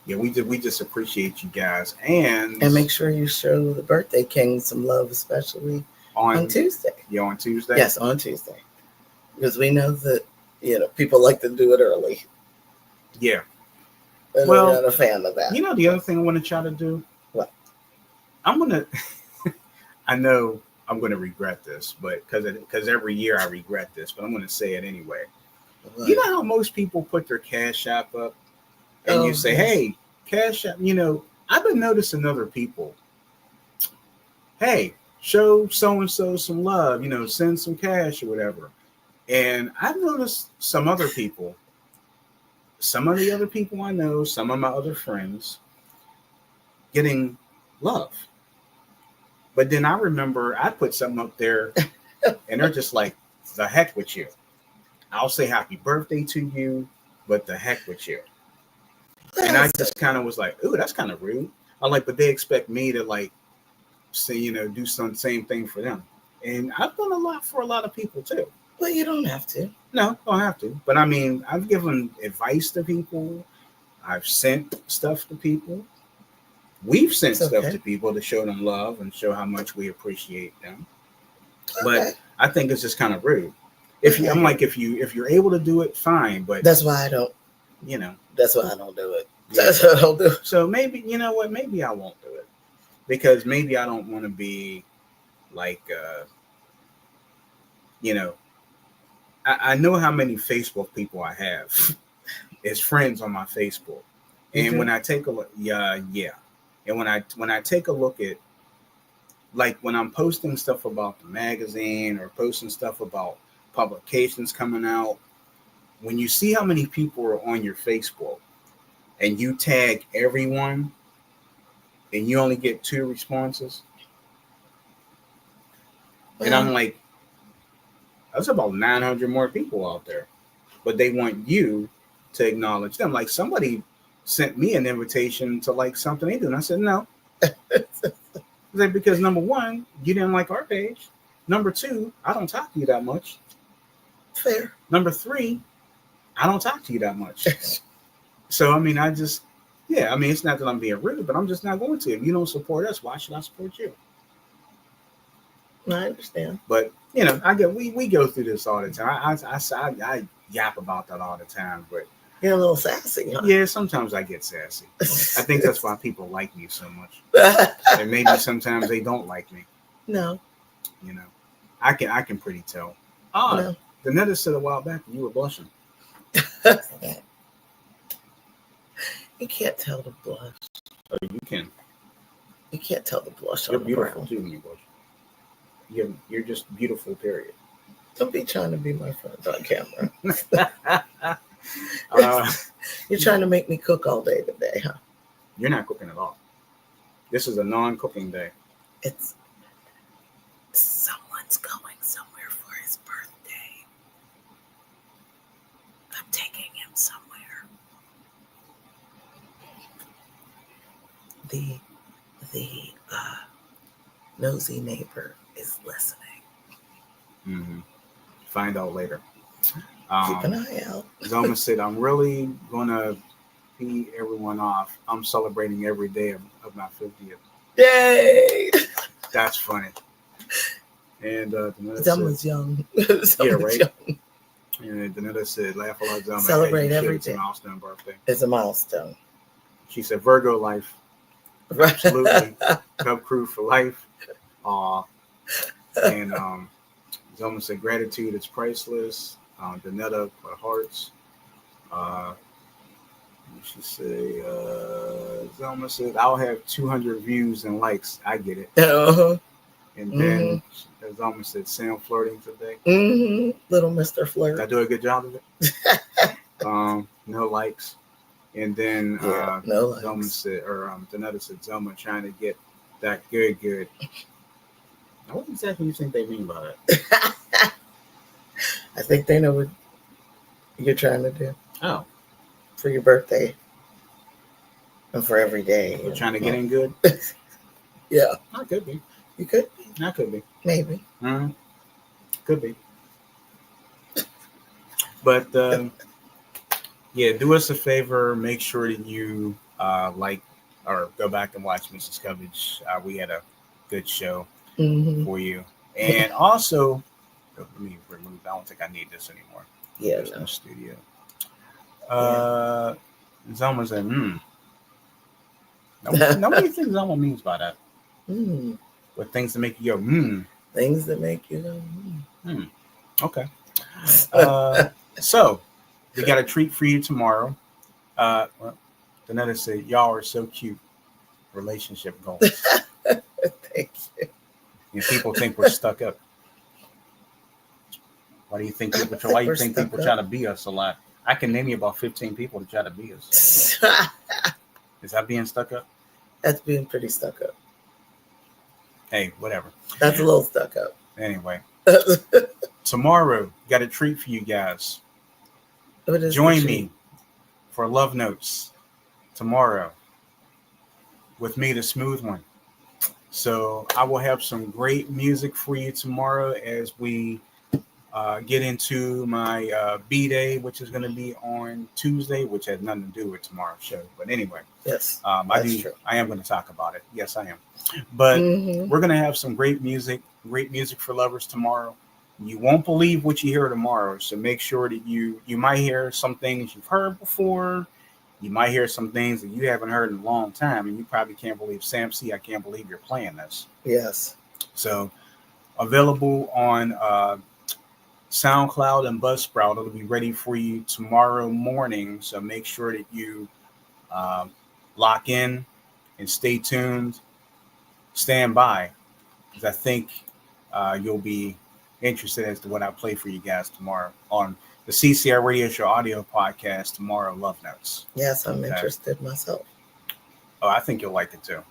yeah, we just appreciate you guys. And make sure you show the Birthday King some love, especially on Tuesday. Yeah, on Tuesday? Yes, on Tuesday. Because we know that, people like to do it early. Yeah. And well, I'm not a fan of that. The other thing I want to try to do? What? I'm going to, I know I'm going to regret this, but because every year I regret this, but I'm going to say it anyway. What? You know how most people put their Cash App up and you say, yes. Hey, Cash App, I've been noticing other people. Hey, show so-and-so some love, send some cash or whatever. And I've noticed some other people, some of the other people I know, some of my other friends getting love. But then I remember I put something up there and they're just like, the heck with you. I'll say happy birthday to you, but the heck with you. And I just kind of was like, ooh, that's kind of rude. I'm like, but they expect me to like say, do some same thing for them. And I've done a lot for a lot of people too. Well, you don't have to. No, don't have to. But I mean, I've given advice to people. I've sent stuff to people. We've sent stuff to people to show them love and show how much we appreciate them. Okay. But I think it's just kind of rude. If you're able to do it, fine. But that's why I don't. That's why I don't do it. Yeah. That's what I don't do. So maybe maybe I won't do it because maybe I don't want to be like I know how many Facebook people I have as friends on my Facebook, and when I take a look, yeah. And when I take a look at, like when I'm posting stuff about the magazine or posting stuff about publications coming out, when you see how many people are on your Facebook and you tag everyone and you only get 2 responses, and I'm like, that's about 900 more people out there, but they want you to acknowledge them. Like somebody sent me an invitation to like something they do. And I said, no. Because number 1, you didn't like our page. Number 2, I don't talk to you that much. Fair. Number 3, I don't talk to you that much. So, I mean, it's not that I'm being rude, but I'm just not going to. If you don't support us, why should I support you? I understand. But you know, we go through this all the time. I yap about that all the time. But You're a little sassy, huh? yeah, sometimes I get sassy. I think that's why people like me so much. And maybe sometimes they don't like me. No. You know, I can pretty tell. Oh, No. the Netta said a while back you were blushing. You can't tell the blush. Oh, you can. You can't tell the blush You're on the beautiful brow. too when you blush. You're just beautiful. Period. Don't be trying to be my friend on camera. You're trying to make me cook all day today, huh? You're not cooking at all. This is a non-cooking day. It's someone's going somewhere for his birthday. I'm taking him somewhere. The nosy neighbor is listening. Mm-hmm. Find out later. Keep an eye out. Zoma said, I'm really going to pee everyone off. I'm celebrating every day of my 50th. Yay! That's funny. And Zoma's young. Yeah, right? Young. And Danetta said, laugh a lot, Zoma. Celebrate every day. It's a milestone birthday. It's a milestone. She said, Virgo life. Absolutely. Cub crew for life. And Zoma said, gratitude is priceless. Danetta for hearts. She said, Zelma said, I'll have 200 views and likes. I get it. Uh-huh. And then, as Zelma said, Sam flirting today. Mm-hmm. Little Mr. Flirt. I do a good job of it. No likes. And then no likes. Zelma said, Danetta said, Zelma trying to get that good. Now, what exactly do you think they mean by that? I think they know what you're trying to do. Oh. For your birthday. And for every day. We're trying to get in good? Yeah. I could be. You could be. I could be. Maybe. Mm-hmm. Could be. But, yeah, do us a favor. Make sure that you like or go back and watch Mrs. Coverage. We had a good show for you. And also, let me remove. I don't think I need this anymore. Yeah. It's in the studio. Zelma said, Nobody thinks Zelma means by that. What things that make you go, Things that make you go, Okay. So, we got a treat for you tomorrow. Well, Danetta said, y'all are so cute. Relationship goals. Thank you. And people think we're stuck up. Why do you think people try to be us a lot? I can name you about 15 people to try to be us. Is that being stuck up? That's being pretty stuck up. Hey, whatever. That's a little stuck up. Anyway. Tomorrow, got a treat for you guys. Join me for Love Notes tomorrow with me, the smooth one. So I will have some great music for you tomorrow as we get into my B-Day, which is going to be on Tuesday, which has nothing to do with tomorrow's show. But anyway, yes, I am going to talk about it. Yes, I am. But we're going to have some great music for lovers tomorrow. You won't believe what you hear tomorrow. So make sure that you might hear some things you've heard before. You might hear some things that you haven't heard in a long time. And you probably can't believe, Sam C, I can't believe you're playing this. Yes. So available on SoundCloud and Buzzsprout. It'll be ready for you tomorrow morning. So make sure that you lock in and stay tuned. Stand by, because I think you'll be interested as to what I play for you guys tomorrow on the CCI Radio Show audio podcast tomorrow, Love Notes. Yes, I'm interested myself. Oh, I think you'll like it too.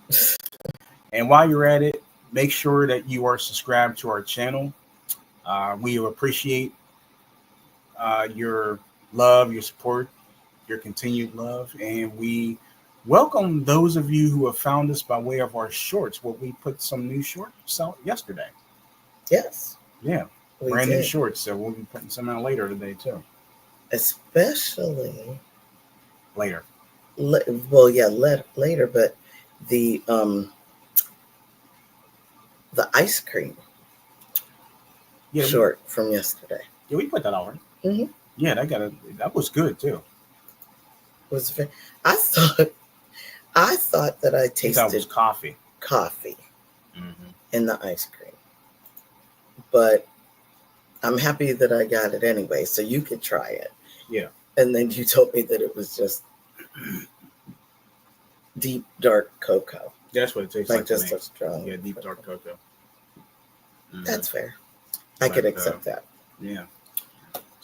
And while you're at it, make sure that you are subscribed to our channel. We appreciate your love, your support, your continued love, and we welcome those of you who have found us by way of our shorts. Well, we put some new shorts out yesterday. Yes. Yeah. Brand new shorts. So we'll be putting some out later today too. Especially later. Later, but the ice cream Yeah, short from yesterday. we put that on. Mm-hmm. Yeah, that was good too. Was very, I thought that I You thought it was tasted coffee. coffee Mm-hmm. in the ice cream, but I'm happy that I got it anyway, so you could try it. Yeah. And then you told me that it was just deep dark cocoa, That's what it tastes like to just me. a strong. Yeah, deep dark cocoa. Mm-hmm. That's fair. I could accept that. Yeah.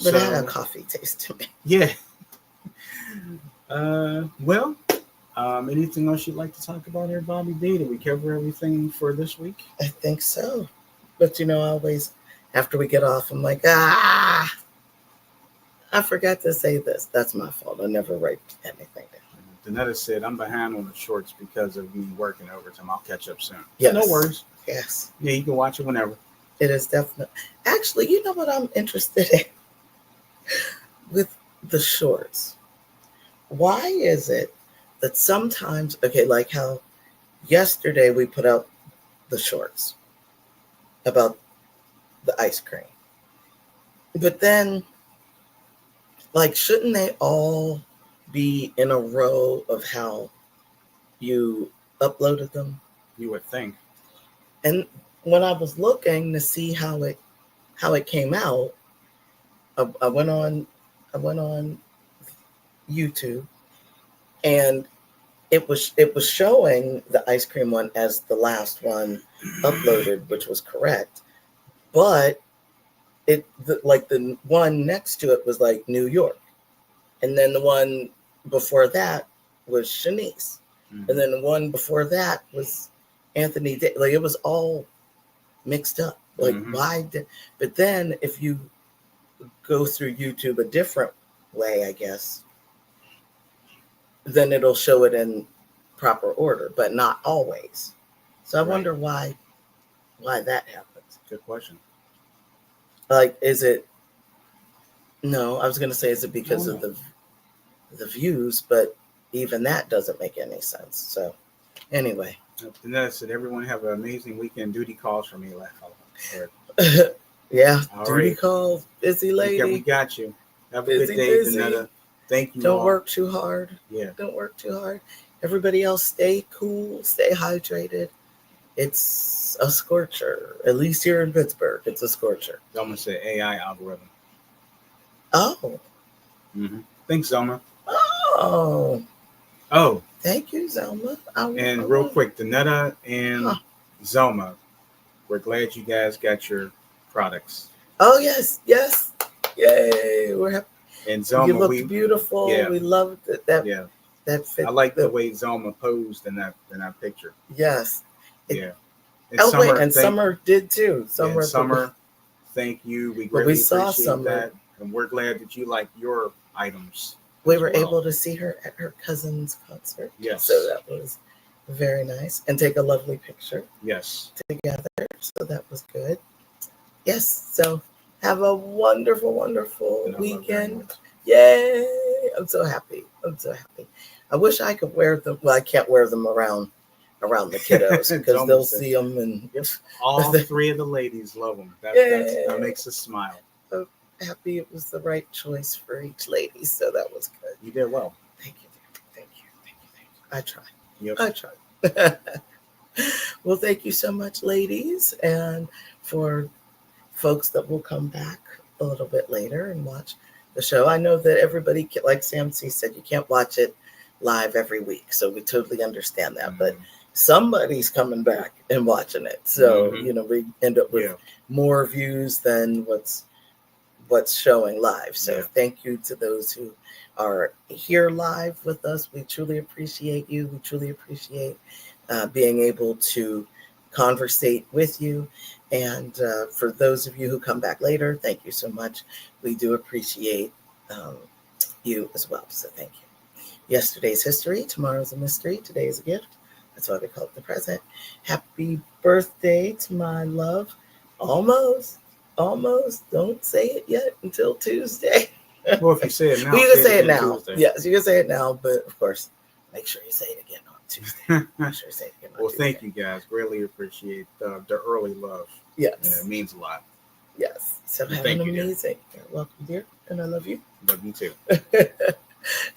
But it had a coffee taste to me. Yeah. Well, anything else you'd like to talk about here, Bobby D? Did we cover everything for this week? I think so. But always after we get off, I'm like, I forgot to say this. That's my fault. I never write anything down. Danetta said, I'm behind on the shorts because of me working overtime. I'll catch up soon. Yes. No worries. Yes. Yeah, you can watch it whenever. It is definitely. Actually, you know what I'm interested in? With the shorts. Why is it that sometimes, okay, like how yesterday we put out the shorts about the ice cream. But then, like, shouldn't they all be in a row of how you uploaded them? You would think. And when I was looking to see how it came out, I went on YouTube, and it was showing the ice cream one as the last one uploaded, which was correct, but the one next to it was like New York, and then the one before that was Shanice, and then the one before that was Anthony. Like, it was all mixed up. Like, why did? But then if you go through YouTube a different way, I guess, then it'll show it in proper order, but not always. So I wonder why that happens. Good question. Like, is it? No, I was going to say, is it because of the views? But even that doesn't make any sense. So anyway. Danetta said, everyone have an amazing weekend. Duty calls for me. Yeah, all duty right. calls. Busy lady. We got you. Have a good day, Danetta. Thank you. Don't work too hard. Yeah. Don't work too hard. Everybody else, stay cool. Stay hydrated. It's a scorcher. At least here in Pittsburgh, it's a scorcher. Zelma said AI algorithm. Oh. Thanks, Zelma. Oh. Thank you, Zelma. And real quick, Danetta and Zelma, we're glad you guys got your products. Oh, yes. Yay. We're happy. And Zelma, you looked beautiful. Yeah. We loved it. That fit. I like the way Zelma posed in that picture. Yes. Yeah. And Summer did too. Summer, thank you. We greatly appreciate that. And we're glad that you like your items. We were able to see her at her cousin's concert. Yes. So that was very nice. And take a lovely picture. Yes. Together. So that was good. Yes. So have a wonderful, wonderful weekend. Yay. I'm so happy. I wish I could wear them. Well, I can't wear them around the kiddos because they'll see them. And all three of the ladies love them. That makes us smile. I'm happy it was the right choice for each lady. So that was good. You did well. Thank you. I tried. Yep. I tried. Well, thank you so much, ladies. And for folks that will come back a little bit later and watch the show. I know that everybody, like Sam C said, you can't watch it live every week. So we totally understand that. But somebody's coming back and watching it. So, we end up with more views than what's showing live. So thank you to those who are here live with us. We truly appreciate you. We truly appreciate being able to conversate with you. And for those of you who come back later, thank you so much. We do appreciate you as well. So thank you. Yesterday's history, tomorrow's a mystery, today is a gift. That's why we call it the present. Happy birthday to my love. Almost. Don't say it yet until Tuesday. Well, if you say it now. Well, you can say it now. Tuesday. Yes, you can say it now, but of course, make sure you say it again on Tuesday. Well, thank you guys. Really appreciate the early love. Yes. It means a lot. Yes. So have Thank an you, dear. amazing. You're welcome, dear, and I love you. Love you too.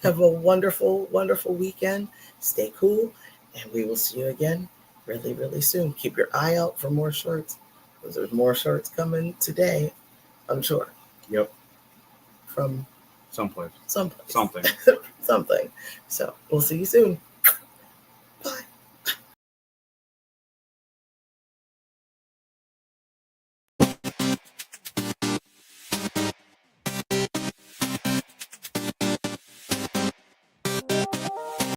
Have a wonderful, wonderful weekend. Stay cool, and we will see you again really, really soon. Keep your eye out for more shorts, because there's more shorts coming today, I'm sure. Yep. From Someplace. someplace. Something. Something. So we'll see you soon.